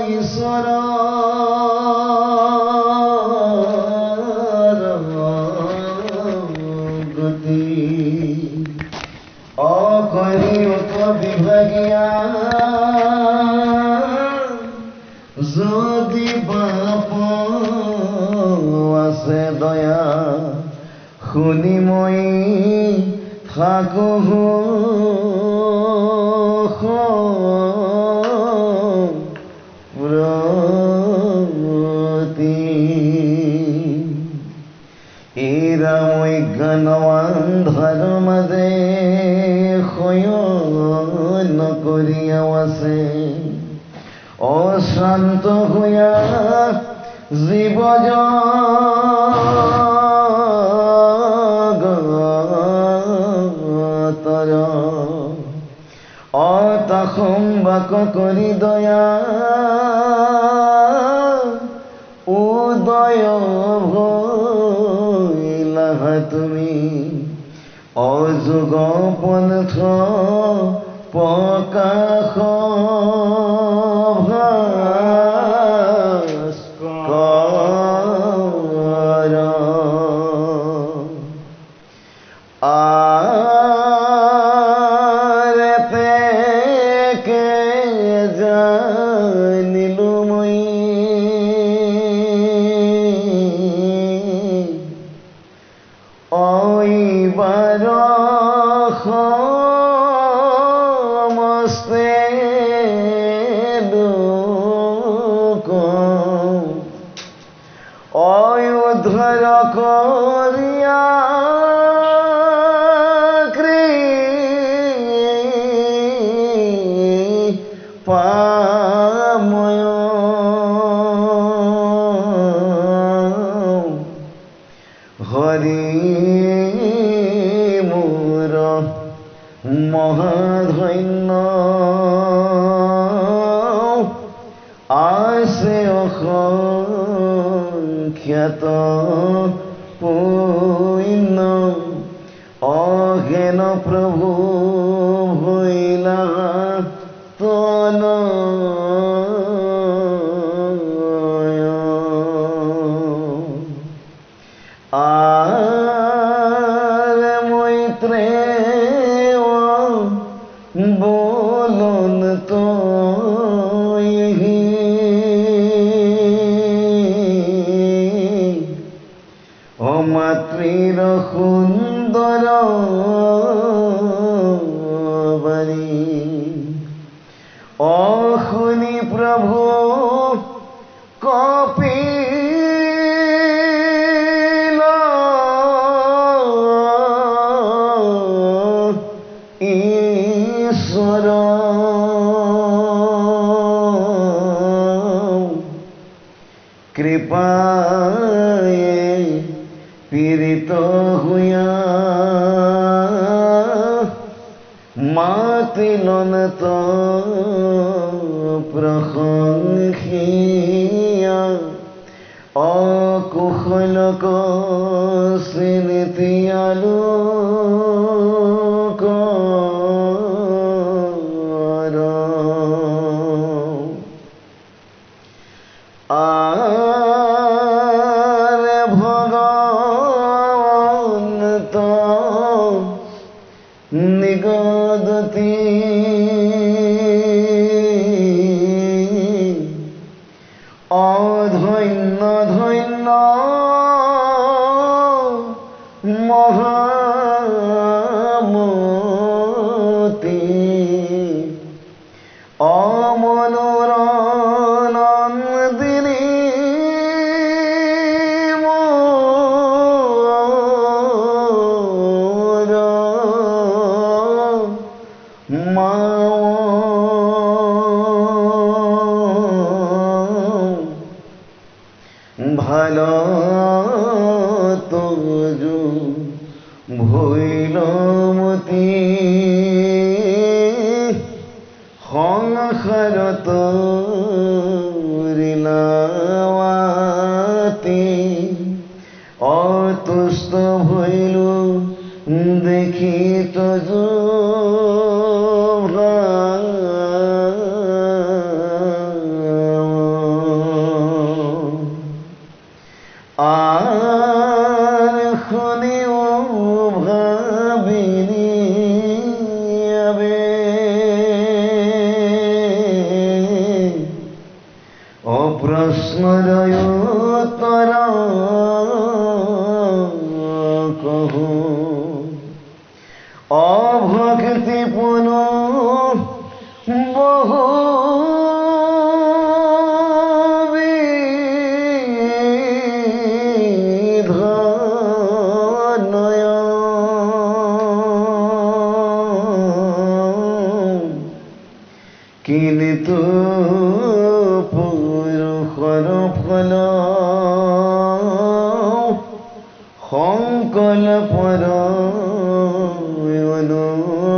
ঈশ্বৰ গতি অকৰি উপবিভাগিয়া যদি বাপ আছে দয়া শুনি মই থাকো প্ৰতি এৰা মই জ্ঞানৱান্ধাৰ মাজে শয়ন কৰিয়াও আছে অশ্ৰান্ত হৈয়া জীৱ জগতৰ অতাসম্বাক কৰি দয়া উদয় ভৈলাহা তুমি অযোগ পন্থ প্ৰকাশ ভাস্কৰ আৰেতে কে জানিলো মই ঐবাৰ সমস্তে লোক উদ্ধাৰ কৰিয়া পাময় হৰি মোৰ মহাধন্য আছে অসংখ্যাত পুণ্য অজ্ঞান প্ৰভু ভৈলা তনয় আরে মৈত্রে বলন তো অমাতৃর সুন্দর বাণী অশুনি প্রভু কপিল ঈশ্বর কৃপায়ে পীড়িত হইয়া মাতিলন তো প্রশংসিয়া অকুশলক শ্রীনীতিয়ালু আরে ভগবন্ত নিগদতি অধন্য ধন্য মহামতি অমনোরণন্দিনী মোর মা ভালো তোজু ভৈলমতি সংসারত লীলাওয়াতি অতুষ্ট ভৈলু দেখি তোজু প্ৰশ্নৰ উত্তৰ কহো অভক্তিপূৰ্ণ বহু কিন্তু পুৰুষৰ ফল সংকল্পৰ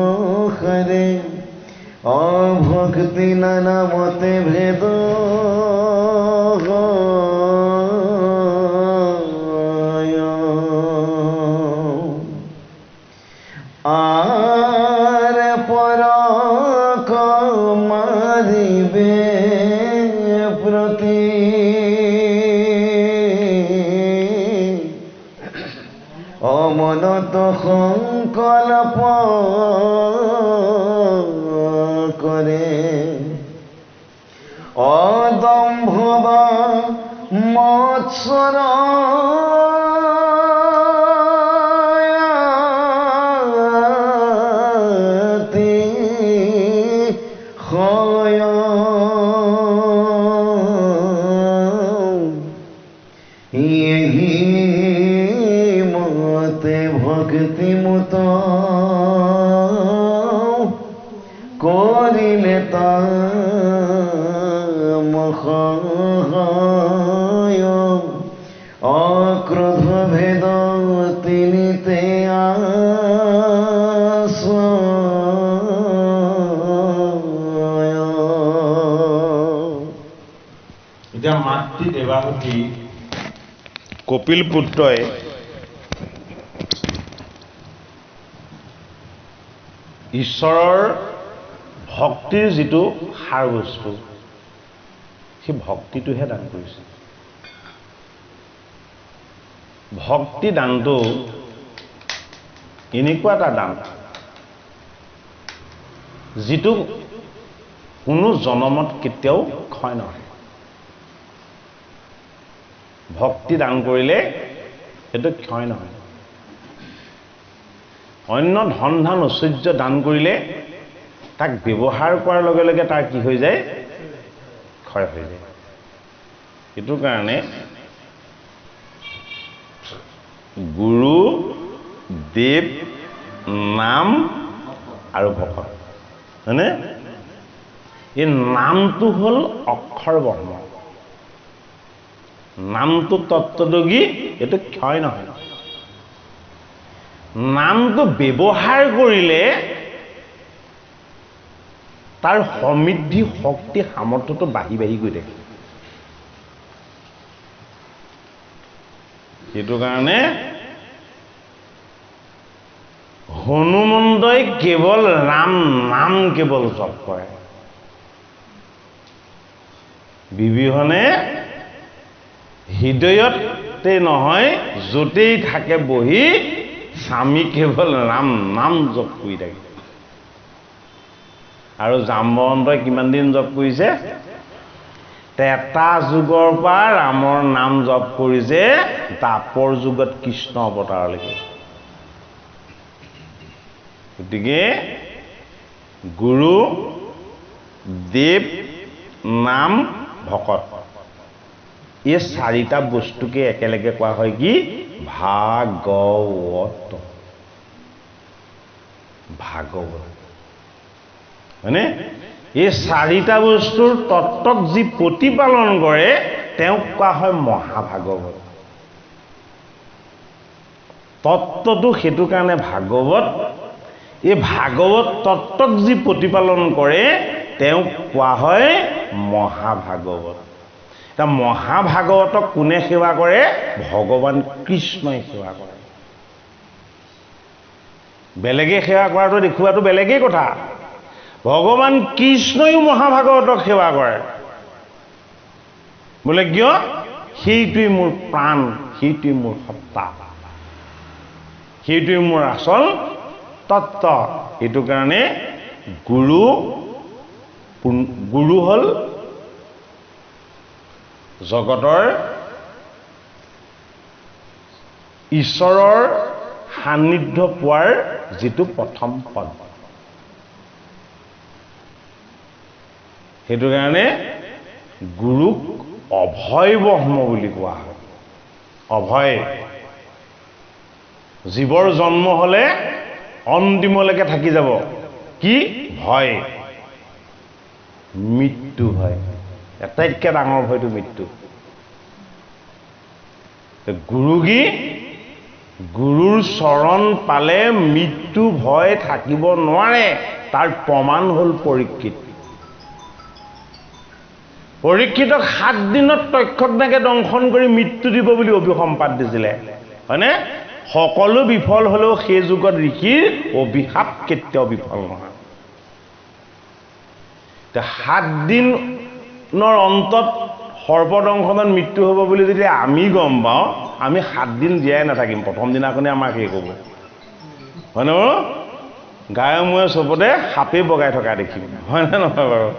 অনুসাৰে অভক্তি নানামতে ভেদ অমনত সংকল্প কৰে অদম্ভ মৎসৰ ভক্তিমত কৰিলে তামসহায় অক্ৰোধ ভেদ তিনিতে এতিয়া মাতৃ দেৱাহুতি কপিল পুত্ৰই ঈশ্বৰৰ ভক্তিৰ যিটো সাৰ বস্তু সেই ভক্তিটোহে দান কৰিছে। ভক্তি দানটো এনেকুৱা এটা দান যিটো কোনো জনমত কেতিয়াও ক্ষয় নহয়। ভক্তি দান কৰিলে সেইটো ক্ষয় নহয়। অন্য ধন ধান ঐশ্বৰ্য দান কৰিলে তাক ব্যৱহাৰ কৰাৰ লগে লগে তাৰ কি হৈ যায়? ক্ষয় হৈ যায়। সেইটো কাৰণে গুৰু, দেৱ, নাম আৰু ভকত, হয়নে? এই নামটো হ'ল অক্ষৰ ব্ৰহ্ম। নামটো তত্ত্বদগী, এইটো ক্ষয় নহয়। নামটো ব্যৱহাৰ কৰিলে তাৰ সমৃদ্ধি শক্তি সামৰ্থ্যটো বাঢ়ি বাঢ়ি গৈ থাকে। সেইটো কাৰণে হনুমন্তই কেৱল ৰাম নাম কেৱল জপ কৰে। বিভীষণে হৃদয়তে নহয় য'তেই থাকে বহি স্বামী কেৱল ৰাম নাম জপ কৰি থাকে। আৰু জাম্বৱন্তই কিমান দিন জপ কৰিছে? ত্ৰেতা যুগৰ পৰা ৰামৰ নাম জপ কৰিছে দ্বাপৰ যুগত কৃষ্ণ অৱতাৰলৈকে। গতিকে গুৰু, দেৱ, নাম, ভকত, এই চাৰিটা বস্তুকে একেলগে কোৱা হয় কি? ভাগৱত। ভাগৱত, হয়নে? এই চাৰিটা বস্তুৰ তত্ত্বক যি প্ৰতিপালন কৰে তেওঁক কোৱা হয় মহাভাগৱত। তত্ত্বটো সেইটো কাৰণে ভাগৱত। এই ভাগৱত তত্ত্বক যি প্ৰতিপালন কৰে তেওঁক কোৱা হয় মহাভাগৱত। এতিয়া মহাভাগৱতক কোনে সেৱা কৰে? ভগৱান কৃষ্ণই সেৱা কৰে। বেলেগে সেৱা কৰাটো দেখুৱাটো বেলেগেই কথা। ভগৱান কৃষ্ণইও মহাভাগৱতক সেৱা কৰে। বোলে কিয়? সেইটোৱেই মোৰ প্ৰাণ, সেইটোৱেই মোৰ সত্তা, সেইটোৱেই মোৰ আচল তত্ত্ব। এইটো কাৰণে গুৰু হ'ল জগতৰ ঈশ্বৰৰ সান্নিধ্য পোৱাৰ যিটো প্ৰথম পদ। সেইটো কাৰণে গুৰুক অভয় ব্ৰহ্ম বুলি কোৱা হয়। অভয় জীৱৰ জন্ম হলে অন্তিমলৈকে থাকি যাব কি ভয়, মৃত্যু ভয়। আটাইতকৈ ডাঙৰ ভয়টো মৃত্যু। গুৰু কি গুৰুৰ চৰণ পালে মৃত্যু ভয় থাকিব নোৱাৰে। তাৰ প্ৰমাণ হ'ল পৰীক্ষিত। পৰীক্ষিতক 7 দিনত তক্ষকনাগে দংশন কৰি মৃত্যু দিব বুলি অভিসম্পাত দিছিলে, হয়নে? সকলো বিফল হলেও সেই যুগত ঋষিৰ অভিশাপ কেতিয়াও বিফল নহয়। 7 দিনৰ অন্তত সৰ্পদংশনত মৃত্যু হ'ব বুলি যদি আমি গম পাওঁ, আমি 7 দিন জীয়াই নাথাকিম। প্ৰথম দিনাখনে আমাৰ শেষ হ'ব, হয়নে বাৰু? গায়ে মূৰে চবতে সাপেই বগাই থকা দেখিম, হয়নে নহয় বাৰু?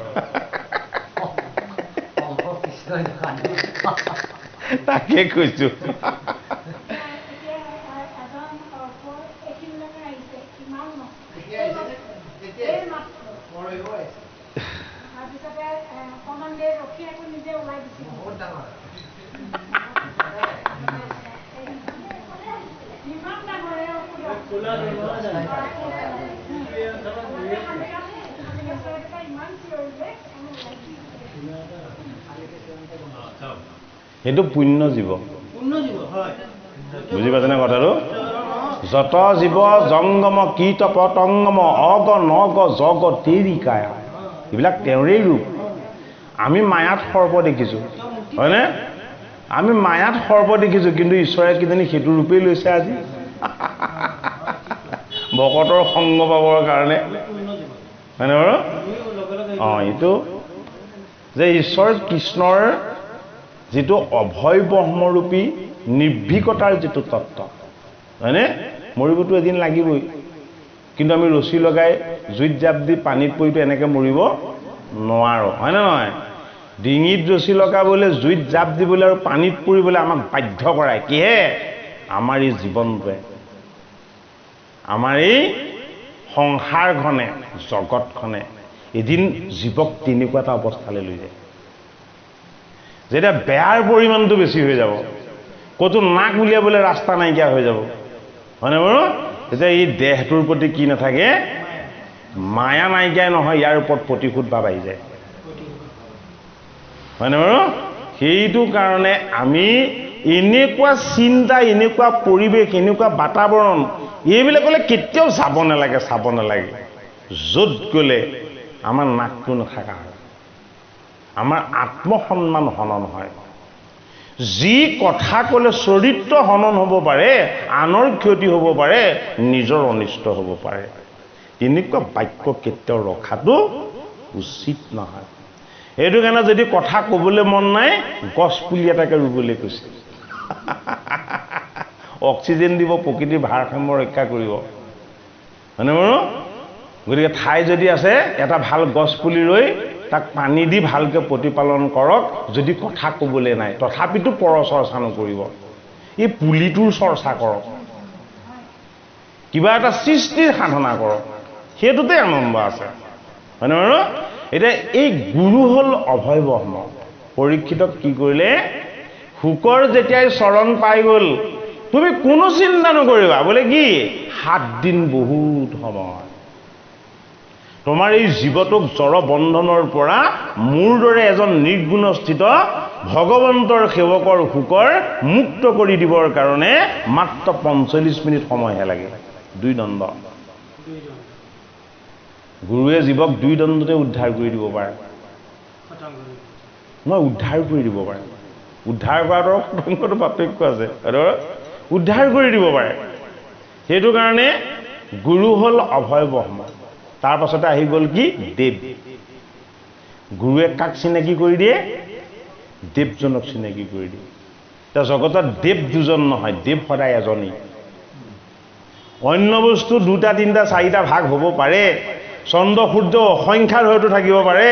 তাকে কৈছো। সেইটো পুণ্য জীৱ, বুজি পাইছেনে কথাটো? যত জীৱ জংগম কীট পতংগম অগ নগ জগ তেৰিকায়, এইবিলাক তেওঁৰে ৰূপ। আমি মায়াত সৰ্প দেখিছোঁ, হয়নে? আমি মায়াত সৰ্প দেখিছোঁ, কিন্তু ঈশ্বৰে কিজানি সেইটো ৰূপেই লৈছে আজি ভকতৰ সংগ পাবৰ কাৰণে, হয়নে বাৰু? এইটো যে ঈশ্বৰ কৃষ্ণৰ যিটো অভয় ব্ৰহ্মৰূপী নিৰ্ভীকতাৰ যিটো তত্ত্ব, হয়নে? মৰিবতো এদিন লাগিবই, কিন্তু আমি ৰছী লগাই জুইত জাপ দি পানীত পৰিতো এনেকৈ মৰিব নোৱাৰোঁ, হয়নে নহয়? ডিঙিত ৰছী লগাবলৈ, জুইত জাপ দিবলৈ আৰু পানীত পৰিবলৈ আমাক বাধ্য কৰায় কিহে? আমাৰ এই জীৱনটোৱে, আমাৰ এই সংসাৰখনে, জগতখনে এদিন জীৱক তেনেকুৱা এটা অৱস্থালৈ লৈ যায় যেতিয়া বেয়াৰ পৰিমাণটো বেছি হৈ যাব, ক'তো নাক উলিয়াবলৈ ৰাস্তা নাইকিয়া হৈ যাব, হয়নে বাৰু? তেতিয়া এই দেহটোৰ প্ৰতি কি নাথাকে? মায়া নাইকিয়াই নহয়, ইয়াৰ ওপৰত প্ৰতিশোধ ভাৱ আহি যায়, হয়নে বাৰু? সেইটো কাৰণে আমি এনেকুৱা চিন্তা, এনেকুৱা পৰিৱেশ, এনেকুৱা বাতাবৰণ, এইবিলাকলৈ কেতিয়াও যাব নালাগে, চাব নালাগে। য'ত গ'লে আমাৰ নাকটো নাথাকা হয়, আমাৰ আত্মসন্মান হনন হয়। যি কথা ক'লে চৰিত্ৰ হনন হ'ব পাৰে, আনৰ ক্ষতি হ'ব পাৰে, নিজৰ অনিষ্ট হ'ব পাৰে, এনেকুৱা বাক্য কেতিয়াও ৰখাটো উচিত নহয়। সেইটো কাৰণে যদি কথা ক'বলৈ মন নাই, গছ পুলি এটাকে ৰুবলৈ কৈছে অক্সিজেন দিব, প্ৰকৃতিৰ ভাৰসাম্য ৰক্ষা কৰিব, হয়নে বাৰু? গতিকে ঠাই যদি আছে, এটা ভাল গছ পুলি ৰৈ তাক পানী দি ভালকৈ প্ৰতিপালন কৰক। যদি কথা ক'বলৈ নাই, তথাপিতো পৰচৰ্চা নকৰিব, এই পুলিটোৰ চৰ্চা কৰক, কিবা এটা সৃষ্টিৰ সাধনা কৰক, সেইটোতে আনন্দ আছে, হয়নে বাৰু? এতিয়া এই গুৰু হ'ল অভয় ব্ৰহ্ম। পৰীক্ষিতক কি কৰিলে? শুকৰ যেতিয়াই চৰণ পাই গ'ল, তুমি কোনো চিন্তা নকৰিবা, বোলে কি 7 দিন বহুত সময়, তোমাৰ এই জীৱটোক জড় বন্ধনৰ পৰা মোৰ দৰে এজন নিৰ্গুণস্থিত ভগৱন্তৰ সেৱকৰ শুকৰ মুক্ত কৰি দিবৰ কাৰণে মাত্ৰ 45 মিনিট সময়হে লাগে। 2 দণ্ড। গুৰুৱে জীৱক 2 দণ্ডতে উদ্ধাৰ কৰি দিব পাৰে, নহয় উদ্ধাৰ কৰি দিব পাৰে। উদ্ধাৰ কৰাটো শতংগটো পাৰ্থক্য আছে, উদ্ধাৰ কৰি দিব পাৰে। সেইটো কাৰণে গুৰু হ'ল অভয় ব্ৰহ্ম। তাৰ পাছতে আহি গ'ল কি? দেৱ। গুৰুৱে কাক চিনাকি কৰি দিয়ে? দেৱজনক চিনাকি কৰি দিয়ে। এতিয়া জগতত দেৱ 2জন নহয়, দেৱ সদায় এজনেই। অন্য বস্তু 2টা 3টা 4টা ভাগ হ'ব পাৰে, চন্দ্ৰ সূৰ্য অসংখ্যাৰ হয়তো থাকিব পাৰে,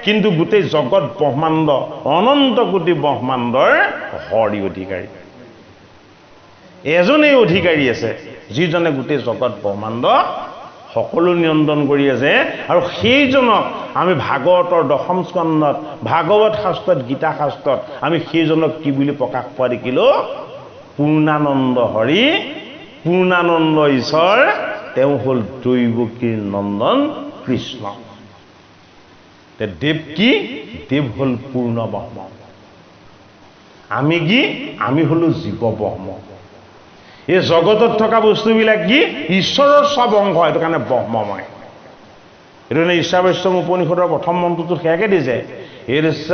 কিন্তু গোটেই জগত ব্ৰহ্মাণ্ড অনন্ত কোটি ব্ৰহ্মাণ্ডৰ হৰি অধিকাৰী। এজনেই অধিকাৰী আছে যিজনে গোটেই জগত ব্ৰহ্মাণ্ড সকলো নিয়ন্ত্ৰণ কৰি আছে, আৰু সেইজনক আমি ভাগৱতৰ দশম স্কন্ধত, ভাগৱত শাস্ত্ৰত, গীতা শাস্ত্ৰত আমি সেইজনক কি বুলি প্ৰকাশ পোৱা দেখিলো? পূৰ্ণানন্দ হৰি, পূৰ্ণানন্দ ঈশ্বৰ, তেওঁ হ'ল দৈৱকীৰ নন্দন কৃষ্ণ। দেৱ কি? দেৱ হ'ল পূৰ্ণ ব্ৰহ্ম। আমি কি? আমি হলো জীৱ ব্ৰহ্ম। এই জগতত থকা বস্তুবিলাক কি? ঈশ্বৰৰ চব অংশ, সেইটো কাৰণে ব্ৰহ্মময়। এইটো কাৰণে ঈশাৱাস্যম উপনিষদৰ প্ৰথম মন্ত্ৰটোত সেয়াকে দিছে, ঈশাৱাস্যম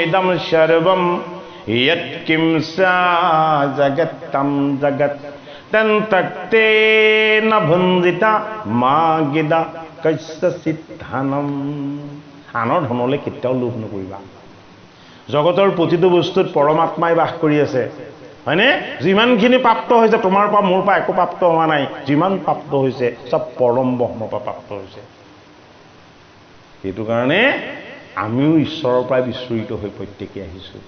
ইদম সৰ্বম য়ৎ কিঞ্চা জগত্তম জগৎ তং তক্তেন ভুঞ্জিতা মা গিদা কস্যচিৎ ধনম। আনৰ ধনলৈ কেতিয়াও লোভ নকৰিবা। জগতৰ প্ৰতিটো বস্তুত পৰমাত্মাই বাস কৰি আছে, হয়নে? যিমানখিনি প্ৰাপ্ত হৈছে, তোমাৰ পৰা মোৰ পৰা একো প্ৰাপ্ত হোৱা নাই, যিমান প্ৰাপ্ত হৈছে চব পৰম ব্ৰহ্মৰ পৰা প্ৰাপ্ত হৈছে। সেইটো কাৰণে আমিও ঈশ্বৰৰ পৰাই বিস্ফোৰিত হৈ প্ৰত্যেকে আহিছোঁ,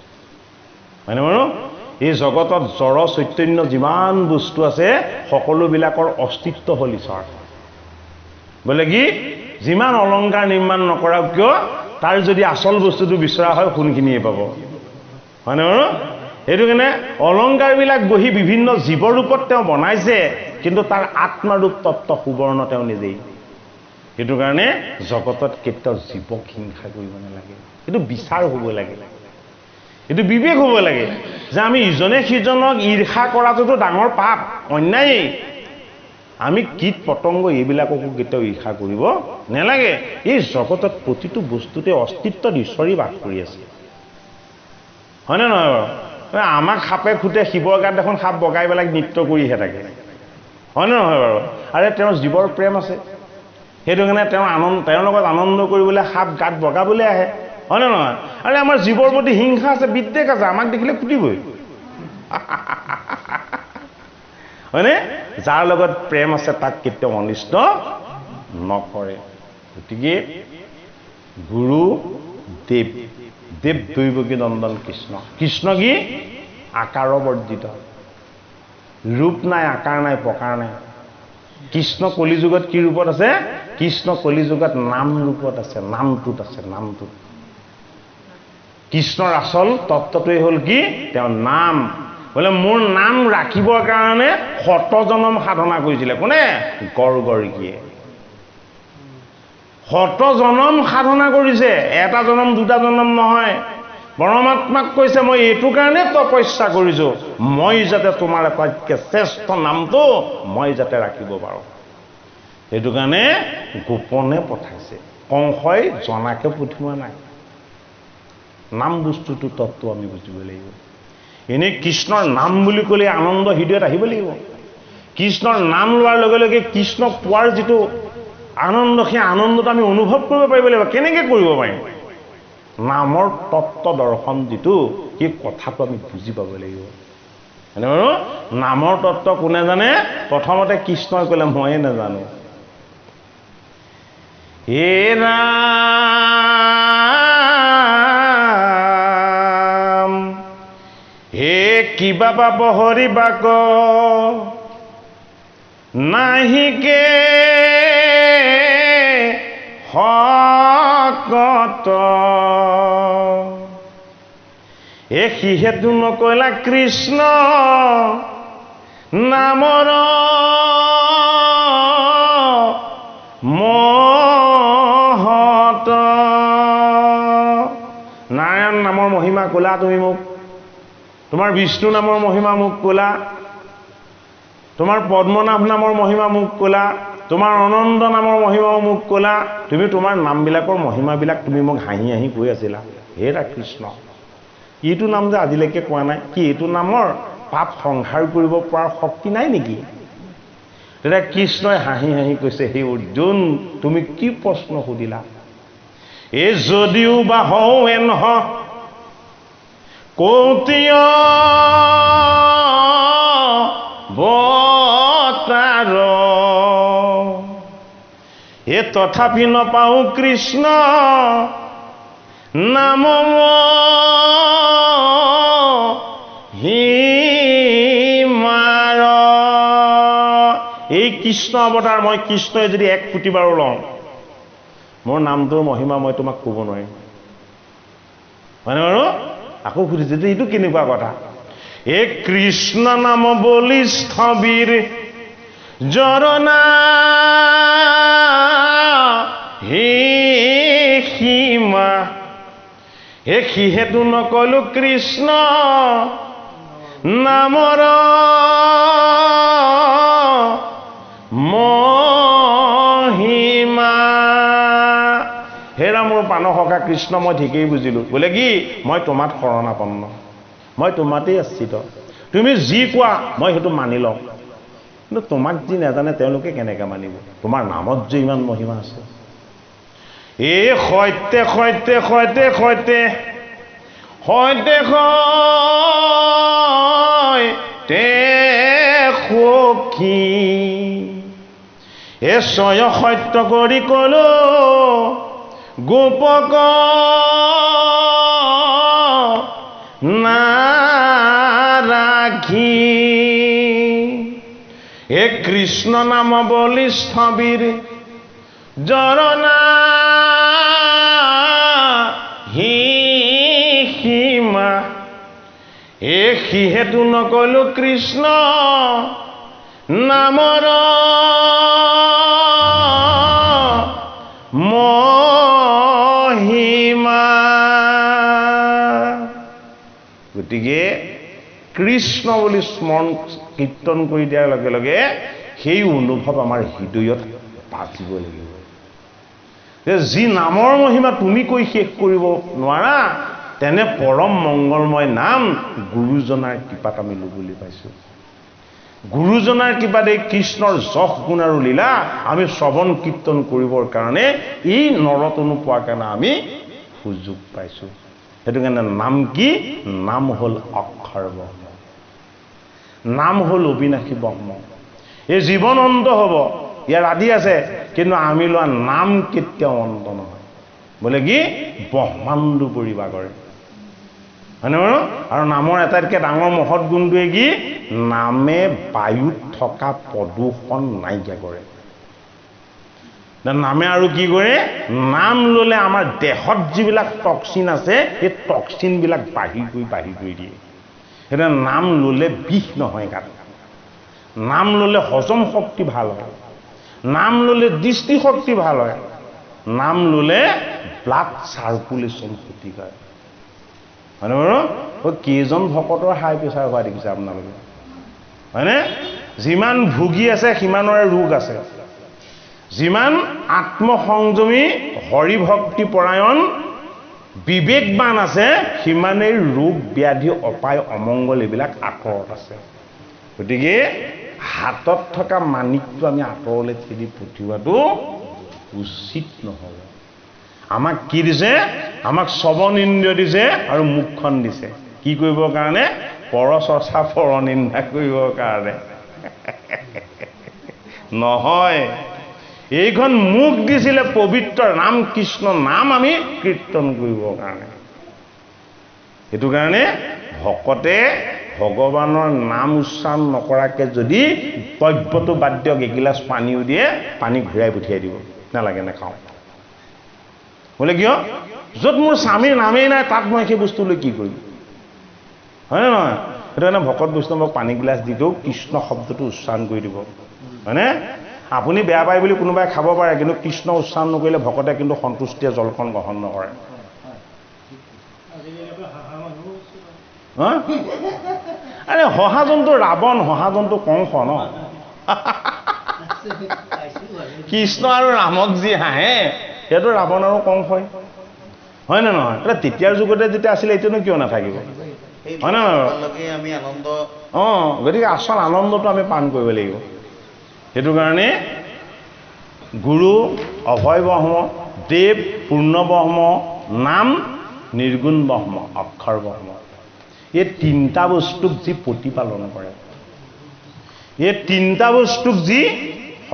হয়নে বাৰু? এই জগতত জড় চৈতন্য যিমান বস্তু আছে সকলোবিলাকৰ অস্তিত্ব হ'ল ঈশ্বৰ। বোলে কি? যিমান অলংকাৰ নিৰ্মাণ নকৰাক কিয়, তাৰ যদি আচল বস্তুটো বিচৰা হয় কোনখিনিয়ে পাব, হয়নে বাৰু? সেইটো কাৰণে অলংকাৰবিলাক গঢ়ি বিভিন্ন জীৱৰূপত তেওঁ বনাইছে, কিন্তু তাৰ আত্মাৰূপ তত্ত্ব সুবৰ্ণ তেওঁ নিজেই। সেইটো কাৰণে জগতত কেতিয়াও জীৱক হিংসা কৰিব নালাগে। এইটো বিচাৰ হ'ব লাগে, এইটো বিবেক হ'ব লাগে যে আমি ইজনে সিজনক ঈৰ্ষা কৰাটোতো ডাঙৰ পাপ, অন্যায়। আমি কীট পতংগ এইবিলাককো কেতিয়াও ঈৰ্ষা কৰিব নালাগে। এই জগতত প্ৰতিটো বস্তুতে অস্তিত্বত ঈশ্বৰেই বাস কৰি আছে, হয়নে নহয় বাৰু? আমাক সাপে খুটে, শিৱৰ গাত দেখোন সাপ বগাই পেলাই নৃত্য কৰিহে থাকে, হয়নে নহয় বাৰু? আৰে তেওঁৰ জীৱৰ প্ৰেম আছে, সেইটো কাৰণে তেওঁৰ লগত আনন্দ কৰিবলৈ সাপ গাত বগাবলৈ আহে, হয়নে নহয়? আৰে আমাৰ জীৱৰ প্ৰতি হিংসা আছে, বিদ্বেষ আছে, আমাক দেখিলে ফুটিবই, হয়নে? যাৰ লগত প্ৰেম আছে তাক কেতিয়াও অনিষ্ট নকৰে। গতিকে গুৰু দেৱ, দেৱ দৈৱকী নন্দন কৃষ্ণ। কৃষ্ণ কি? আকাৰ বৰ্জিত, ৰূপ নাই, আকাৰ নাই, প্ৰকাৰ নাই। কৃষ্ণ কলিযুগত কি ৰূপত আছে? কৃষ্ণ কলিযুগত নাম ৰূপত আছে, নামটোত আছে, নামটোত। কৃষ্ণৰ আচল তত্ত্বটোৱেই হ'ল কি? তেওঁৰ নাম। বোলে মোৰ নাম ৰাখিবৰ কাৰণে 100 জনম সাধনা কৰিছিলে। কোনে? গৰ্গৰীয়ে 100 জনম সাধনা কৰিছে, এটা জনম দুটা জনম নহয়। পৰমাত্মাক কৈছে মই এইটো কাৰণে তপস্যা কৰিছো, মই যাতে তোমাৰ আটাইতকৈ শ্ৰেষ্ঠ নামটো মই যাতে ৰাখিব পাৰোঁ। সেইটো কাৰণে গোপনে পঠাইছে, কংসই জনাকে পঠিওৱা নাই। নাম বস্তুটো তত্ত্ব আমি বুজিব লাগিব। এনেই কৃষ্ণৰ নাম বুলি ক'লে আনন্দ হৃদয়ত আহিব লাগিব। কৃষ্ণৰ নাম লোৱাৰ লগে লগে কৃষ্ণক পোৱাৰ যিটো আনন্দ, সেই আনন্দটো আমি অনুভৱ কৰিব পাৰিব লাগিব। কেনেকৈ কৰিব পাৰিম? নামৰ তত্ত্ব দৰ্শন যিটো, সেই কথাটো আমি বুজি পাব লাগিব, হয়নে বাৰু? নামৰ তত্ত্ব কোনে জানে? প্ৰথমতে কৃষ্ণই ক'লে ময়ে নাজানো। হে ৰাম হে কিবা পাব হৰিবাক নাহিকে শকত, এ সিহেতু নকলা কৃষ্ণ নামৰ মহত। নাৰায়ণ নামৰ মহিমা ক'লা তুমি মোক, তোমাৰ বিষ্ণু নামৰ মহিমা মোক ক'লা, তোমাৰ পদ্মনাভ নামৰ মহিমা মোক ক'লা, তোমাৰ অনন্ত নামৰ মহিমা মোক ক'লা। তুমি তোমাৰ নামবিলাকৰ মহিমাবিলাক তুমি মোক হাঁহি হাঁহি কৈ আছিলা। হে কৃষ্ণ, এইটো নাম যে আজিলৈকে কোৱা নাই, কি এইটো নামৰ পাপ সংহাৰ কৰিব পৰাৰ শক্তি নাই নেকি? তেতিয়া কৃষ্ণই হাঁহি হাঁহি কৈছে, হে অৰ্জুন তুমি কি প্ৰশ্ন সুধিলা? এই যদিও বা হওঁ এনহ কৌতীয় বতাৰ তথাপি নপাওঁ কৃষ্ণ নাম হিমাৰ। এই কৃষ্ণ অৱতাৰ মই কৃষ্ণই যদি 1 কোটি বাৰো লওঁ, মোৰ নামটোৰ মহিমা মই তোমাক ক'ব নোৱাৰিম, হয়নে বাৰু? আকৌ সুধিছে যে এইটো কেনেকুৱা কথা? এই কৃষ্ণ নাম বলি স্থবিৰ জৰণা হে সীমা। হে সিহেতু নকলো কৃষ্ণ নামৰ মহিমা। হেৰা মোৰ পানসখা কৃষ্ণ, মই ঠিকেই বুজিলো। বোলে কি? মই তোমাত শৰণাপন্ন, মই তোমাতেই আশ্ৰিত, তুমি যি কোৱা মই সেইটো মানি লওঁ। কিন্তু তোমাক যি নাজানে তেওঁলোকে কেনেকৈ মানিব? তোমাৰ নামত যে ইমান মহিমা আছে। এই সৈতে সৈতে সৈতে সৈতে সৈতে সৈতে সখী এ স্বয় সত্য কৰি কলো গোপক নাৰাখি। এ কৃষ্ণ নাম বলি স্থবিৰ জৰণা হি সীমা। এ সিহেতু নকলো কৃষ্ণ নামৰ মহিমা। গতিকে কৃষ্ণ বুলি স্মৰণ কীৰ্তন কৰি দিয়াৰ লগে লগে সেই অনুভৱ আমাৰ হৃদয়ত বাজিব লাগিব যে যি নামৰ মহিমা তুমি কৈ শেষ কৰিব নোৱাৰা, তেনে পৰম মংগলময় নাম গুৰুজনাৰ কৃপাত আমি ল'বলৈ পাইছোঁ। গুৰুজনাৰ কৃপাতে কৃষ্ণৰ যশ গুণ আৰু লীলা আমি শ্ৰৱণ কীৰ্তন কৰিবৰ কাৰণে এই নৰতনু পোৱাৰ কাৰণে আমি সুযোগ পাইছোঁ। সেইটো কাৰণে নাম কি? নাম হ'ল অক্ষৰ ব্ৰহ্ম, নাম হ'ল অবিনাশী ব্ৰহ্ম। এই জীৱন অন্ত হ'ব, ইয়াৰ আদি আছে, কিন্তু আমি লোৱা নাম কেতিয়াও অন্ত নহয়। বোলে কি? ব্ৰহ্মাণ্ড পৰিবাগৰে, হয়নে বাৰু? আৰু নামৰ আটাইতকৈ ডাঙৰ মহৎ গুণটোৱে কি? নামে বায়ুত থকা প্ৰদূষণ নাইকিয়া কৰে। নামে আৰু কি কৰে? নাম ল'লে আমাৰ দেহত যিবিলাক টক্সিন আছে সেই টক্সিনবিলাক বাঢ়ি গৈ দিয়ে। সেইটো নাম ল'লে বিষ নহয় গাত, নাম ল'লে হজম শক্তি ভাল হয়, নাম ল'লে দৃষ্টিশক্তি ভাল হয়, নাম ল'লে ব্লাড চাৰ্কুলেশ্যন সঠিক হয়, হয়নে বাৰু? কেইজন ভকতৰ হাই প্ৰেছাৰ হোৱা দেখিছে আপোনালোকে, হয়নে? যিমান ভুগি আছে সিমানৰে ৰোগ আছে, যিমান আত্মসংযমী হৰিভক্তি পৰায়ণ বিবেকবান আছে সিমানেই ৰোগ ব্যাধি অপায় অমংগল এইবিলাক আঁতৰত আছে। গতিকে হাতত থকা মানিকটো আমি আঁতৰলৈ ঠেলি পঠিওৱাটো উচিত নহ'ব। আমাক কি দিছে? আমাক শ্ৰৱণ ইন্দ্ৰিয় দিছে আৰু মুখখন দিছে। কি কৰিবৰ কাৰণে? পৰচৰ্চা পৰনিন্দা কৰিবৰ কাৰণে নহয়। এইখন মুখ দিছিলে পবিত্ৰ ৰাম কৃষ্ণ নাম আমি কীৰ্তন কৰিবৰ কাৰণে। সেইটো কাৰণে ভকতে ভগৱানৰ নাম উচ্চাৰণ নকৰাকৈ যদি দ্ৰব্যটো বাদ দিয়ক, এগিলাচ পানীও দিয়ে, পানী ঘূৰাই পঠিয়াই দিব, নালাগে নাখাওঁ। বোলে কিয়? য'ত মোৰ স্বামীৰ নামেই নাই তাত মই সেই বস্তু লৈ কি কৰিম, হয়নে নহয়? সেইটো কাৰণে ভকত বৈষ্ণৱক পানী গিলাচ দি দিওঁ, কৃষ্ণ শব্দটো উচ্চাৰণ কৰি দিব, হয়নে? আপুনি বেয়া পায় বুলি কোনোবাই খাব পাৰে, কিন্তু কৃষ্ণ উচ্চাৰণ নকৰিলে ভকতে কিন্তু সন্তুষ্টিয়ে জলখন গ্ৰহণ নকৰে। আৰে হহাজনটো ৰাৱণ, হহাজনটো কংস ন। কৃষ্ণ আৰু ৰামক যি হাঁহে সেইটো ৰাৱণ আৰু কংসই, হয় নে নহয়? তেতিয়াৰ যুগতে যেতিয়া আছিলে এতিয়ানো কিয় নাথাকিব, হয় নে নহয়? গতিকে আচল আনন্দটো আমি পান কৰিব লাগিব। সেইটো কাৰণে গুৰু অভয় ব্ৰহ্ম, দেৱ পূৰ্ণ ব্ৰহ্ম, নাম নিৰ্গুণ ব্ৰহ্ম, অক্ষৰ ব্ৰহ্ম, এই তিনিটা বস্তুক যি প্ৰতিপালন কৰে, এই তিনিটা বস্তুক যি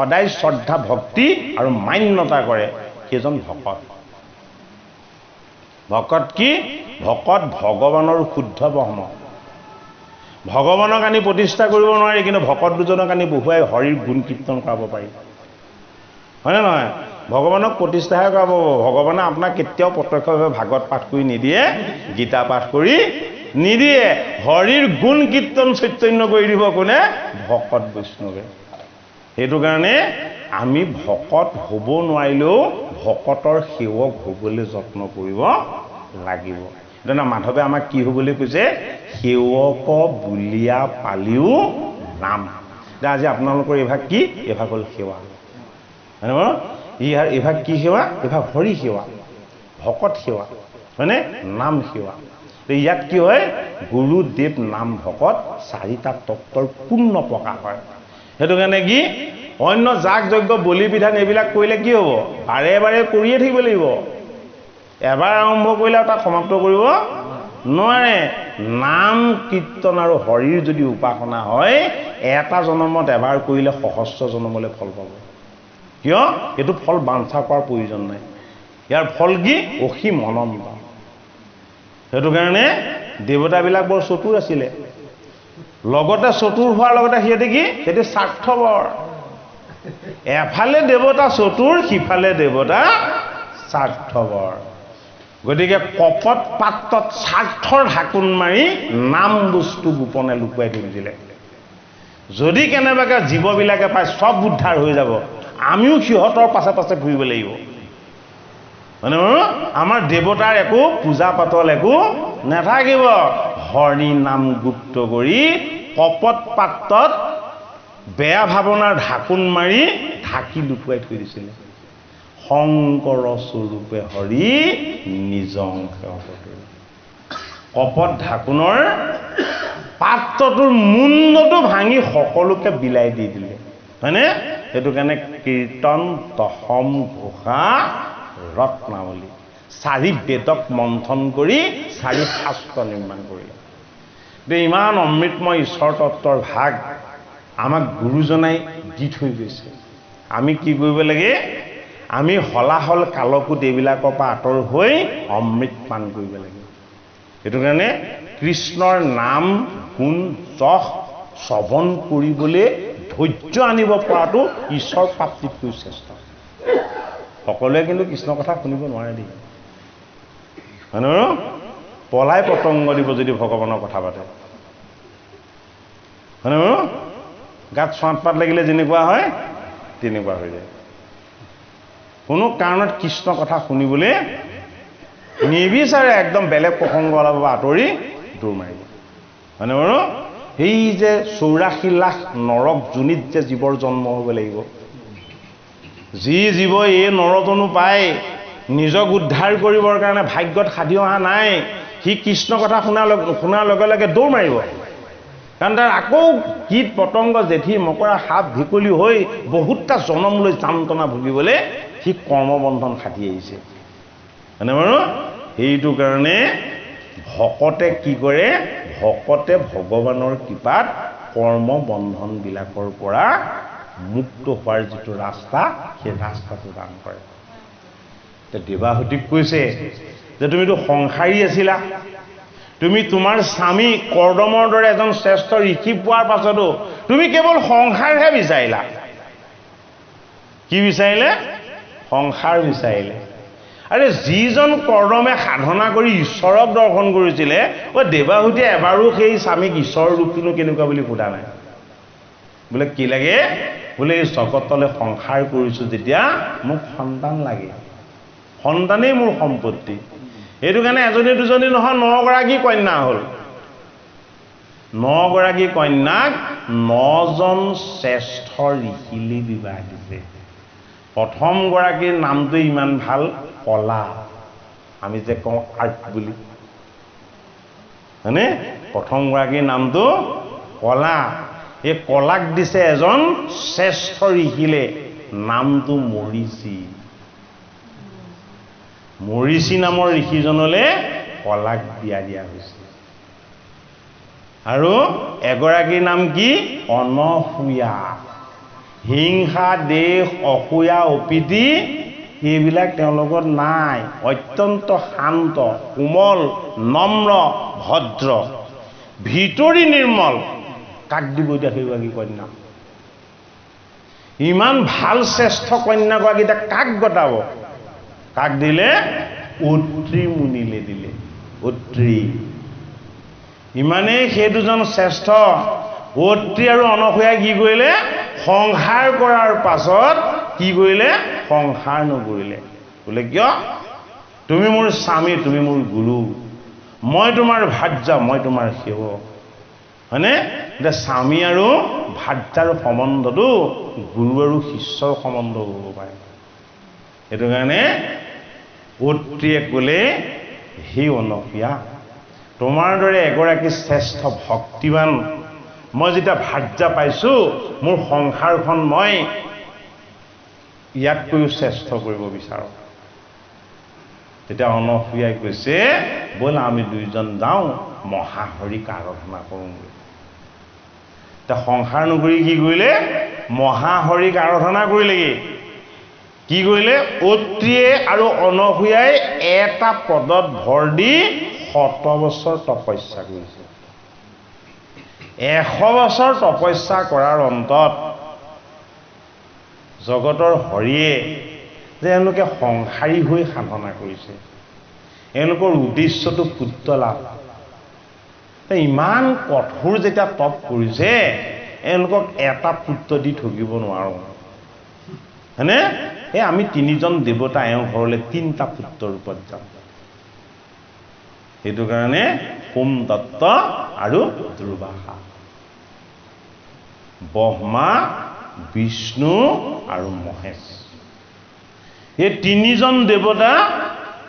সদায় শ্ৰদ্ধা ভক্তি আৰু মান্যতা কৰে সেইজন ভকত। ভকত কি? ভকত ভগৱানৰ শুদ্ধ ব্ৰহ্ম। ভগৱানক আনি প্ৰতিষ্ঠা কৰিব নোৱাৰি, কিন্তু ভকত দুজনক আনি বহুৱাই হৰিৰ গুণ কীৰ্তন কৰাব পাৰি, হয়নে নহয়? ভগৱানক প্ৰতিষ্ঠাহে কৰাব। ভগৱানে আপোনাক কেতিয়াও প্ৰত্যক্ষভাৱে ভাগৱত পাঠ কৰি নিদিয়ে, গীতা পাঠ কৰি নিদিয়ে। হৰিৰ গুণ কীৰ্তন চৈতন্য কৰি দিব কোনে? ভকত বৈষ্ণৱে। সেইটো কাৰণে আমি ভকত হ'ব নোৱাৰিলেও ভকতৰ সেৱক হ'বলৈ যত্ন কৰিব লাগিব। এতিয়া মাধৱে আমাক কি হ'বলৈ কৈছে? সেৱক বুলিয়া পালিও নাম। এতিয়া আজি আপোনালোকৰ এইভাগ কি? এইভাগ হ'ল সেৱা, হয়নে বাৰু? এইভাগ কি সেৱা? এইভাগ হৰি সেৱা, ভকত সেৱা, হয়নে? নাম সেৱা। ইয়াত কি হয়? গুৰুদেৱ নাম ভকত চাৰিটা তত্ত্বৰ পূৰ্ণ প্ৰকাশ হয়। সেইটো কাৰণে কি? অন্য যাগ যজ্ঞ বলি বিধান এইবিলাক কৰিলে কি হ'ব? বাৰে বাৰে কৰিয়ে থাকিব লাগিব। এবাৰ আৰম্ভ কৰিলে আৰু তাক সমাপ্ত কৰিব নোৱাৰে। নাম কীৰ্তন আৰু হৰিৰ যদি উপাসনা হয়, এটা জন্মত এবাৰ কৰিলে সহস্ৰ জন্মলৈ ফল পাব। কিয়? এইটো ফল বাঞ্ছা কৰাৰ প্ৰয়োজন নাই। ইয়াৰ ফল কি? অসীম অনন্ত। সেইটো কাৰণে দেৱতাবিলাক বৰ চতুৰ আছিলে। লগতে চতুৰ হোৱাৰ লগতে সিহঁতে কি? সিহঁতে স্বাৰ্থপৰ। এফালে দেৱতা চতুৰ, সিফালে দেৱতা স্বাৰ্থপৰ। গতিকে কপট পাত্ৰত স্বাৰ্থৰ ঢাকোন মাৰি নাম বস্তু গোপনে লুকুৱাই থৈ দিছিলে। যদি কেনেবাকৈ জীৱবিলাকে পায় চব উদ্ধাৰ হৈ যাব, আমিও সিহঁতৰ পাছে পাছে ঘূৰিব লাগিব, মানে আমাৰ দেৱতাৰ একো পূজা পাতল একো নাথাকিব। হৰি নাম গুপ্ত কৰি কপট পাত্ৰত বেয়া ভাৱনাৰ ঢাকোন মাৰি ঢাকি লুকুৱাই থৈ দিছিলে। শংকৰ স্বৰূপে হৰি নিজং সেৱকতে। কপট ঢাকোনৰ পাত্ৰটোৰ মুণ্ডটো ভাঙি সকলোকে বিলাই দি দিলে, হয়নে? সেইটো কাৰণে কীৰ্তন দশম ঘোষা ৰত্নাৱলী, 4 বেদক মন্থন কৰি 4 শাস্ত্ৰ নিৰ্মাণ কৰিলে। ইমান অমৃতময় ঈশ্বৰ তত্ত্বৰ ভাগ আমাক গুৰুজনাই দি থৈ গৈছে। আমি কি কৰিব লাগে? আমি হলাহল কালকুট এইবিলাকৰ পৰা আঁতৰ হৈ অমৃত পান কৰিব লাগে। সেইটো কাৰণে কৃষ্ণৰ নাম গুণ যশ শ্ৰৱণ কৰিবলৈ ধৈৰ্য আনিব পৰাটো ঈশ্বৰ প্ৰাপ্তিতকৈ শ্ৰেষ্ঠ। সকলোৱে কিন্তু কৃষ্ণ কথা শুনিব নোৱাৰে দেই, হয় নহয়? পলাই পতংগ দিব যদি ভগৱানৰ কথা পাতে, হয় নহয়? গাত চোৱাত পাত লাগিলে যেনেকুৱা হয় তেনেকুৱা হৈ যায়। কোনো কাৰণত কৃষ্ণ কথা শুনিবলৈ নিবিচাৰে, একদম বেলেগ প্ৰসংগ অলপ আঁতৰি দৌৰ মাৰিব, হয়নে বাৰু? সেই যে 84 লাখ নৰক যোনিত যে জীৱৰ জন্ম হ'ব লাগিব, যি জীৱ এই নৰতনো পায় নিজক উদ্ধাৰ কৰিবৰ কাৰণে ভাগ্যত সাধি অহা নাই, সি কৃষ্ণ কথা শুনাৰ লগে লগে দৌৰ মাৰিব। কাৰণ তাৰ আকৌ কীট পতংগ জেঠি মকৰা সাপ ভেকুলী হৈ বহুতটা জনম লৈ যান্ত্ৰণা ভুগিবলৈ সি কৰ্মবন্ধন খাটি আহিছে, হয়নে বাৰু? সেইটো কাৰণে ভকতে কি কৰে? ভকতে ভগৱানৰ কৃপাত কৰ্মবন্ধনবিলাকৰ পৰা মুক্ত হোৱাৰ যিটো ৰাস্তা, সেই ৰাস্তাটো দান কৰে। দেৱাহুতিক কৈছে যে তুমিতো সংসাৰী আছিলা, তুমি তোমাৰ স্বামী কৰ্দমৰ দৰে এজন শ্ৰেষ্ঠ ঋষি পোৱাৰ পাছতো তুমি কেৱল সংসাৰহে বিচাৰিলা। কি বিচাৰিলে? সংসাৰ বিচাৰিলে। আৰে যিজন কৰ্দমে সাধনা কৰি ঈশ্বৰক দৰ্শন কৰিছিলে, দেৱাহুতিয়ে এবাৰো সেই স্বামীক ঈশ্বৰৰ ৰূপটোনো কেনেকুৱা বুলি সোধা নাই। বোলে কি লাগে? বোলে এই জগতলৈ সংসাৰ কৰিছোঁ যেতিয়া মোক সন্তান লাগে, সন্তানেই মোৰ সম্পত্তি। সেইটো কাৰণে এজনী দুজনী নহয় 9 গৰাকী কন্যা হ'ল। 9 গৰাকী কন্যাক 9 জন শ্ৰেষ্ঠ ঋষিলে বিবাহ দিছে। প্ৰথম গৰাকীৰ নামটো ইমান ভাল, কলা। আমি যে কওঁ আৰ্ট বুলি, হয়নে? প্ৰথম গৰাকীৰ নামটো কলা। এই কলাক দিছে এজন শ্ৰেষ্ঠ ঋষিলে, নামটো মৰিচি। মৰিচি নামৰ ঋষিজনলৈ কলাক বিয়া দিয়া হৈছে। আৰু এগৰাকীৰ নাম কি? অনসূয়া। হিংসা, দেশ, অসূয়া, অপ্ৰীতি এইবিলাক তেওঁৰ লগত নাই। অত্যন্ত শান্ত, কোমল, নম্ৰ, ভদ্ৰ, ভিতৰি নিৰ্মল। কাক দিব এতিয়া সেইগৰাকী কন্যা? ইমান ভাল শ্ৰেষ্ঠ কন্যাগৰাকী এতিয়া কাক গতাব? কাক দিলে? অত্ৰি মুনিলে দিলে। অত্ৰি ইমানেই সেই দুজন শ্ৰেষ্ঠ। অত্ৰি আৰু অনসূয়াই কি কৰিলে? সংসাৰ কৰাৰ পাছত কি কৰিলে? সংসাৰ নকৰিলে। বোলে কিয়? তুমি মোৰ স্বামী, তুমি মোৰ গুৰু, মই তোমাৰ ভাৰ্যা, মই তোমাৰ সেৱক, হয়নে? এতিয়া স্বামী আৰু ভাৰ্যাৰ সম্বন্ধটো গুৰু আৰু শিষ্যৰ সম্বন্ধ হ'ব পাৰে। সেইটো কাৰণে অত্ৰিয়ে ক'লে, হে অনসূয়া, তোমাৰ দৰে এগৰাকী শ্ৰেষ্ঠ ভক্তিবান মই যেতিয়া ভাৰ্যা পাইছোঁ, মোৰ সংসাৰখন মই ইয়াতকৈও শ্ৰেষ্ঠ কৰিব বিচাৰোঁ। তেতিয়া অনসূয়াই কৈছে, ব'লা আমি দুইজন যাওঁ, মহাহৰিক আৰাধনা কৰোঁগৈ। এতিয়া সংসাৰ নকৰি কি কৰিলে? মহাহৰিক আৰাধনা কৰিলেগৈ। কি কৰিলে? অত্ৰিয়ে আৰু অনসূয়াই এটা পদত ভৰ দি 100 বছৰ তপস্যা কৰিছে। 100 বছৰ তপস্যা কৰাৰ অন্তত জগতৰ হৰিয়ে যে এওঁলোকে সংসাৰী হৈ সাধনা কৰিছে, এওঁলোকৰ উদ্দেশ্যটো পুত্ৰ লাভ। ইমান কঠোৰ যেতিয়া তপ কৰিছে, এওঁলোকক এটা পুত্ৰ দি ঠগিব নোৱাৰোঁ, হয়নে? এই আমি 3জন দেৱতা এওঁ ঘৰলৈ 3টা পুত্ৰ ৰূপত যাম। সেইটো কাৰণে সোমদত্ত আৰু দুৰ্বাসা, ব্ৰহ্মা, বিষ্ণু আৰু মহেশ, এই 3জন দেৱতা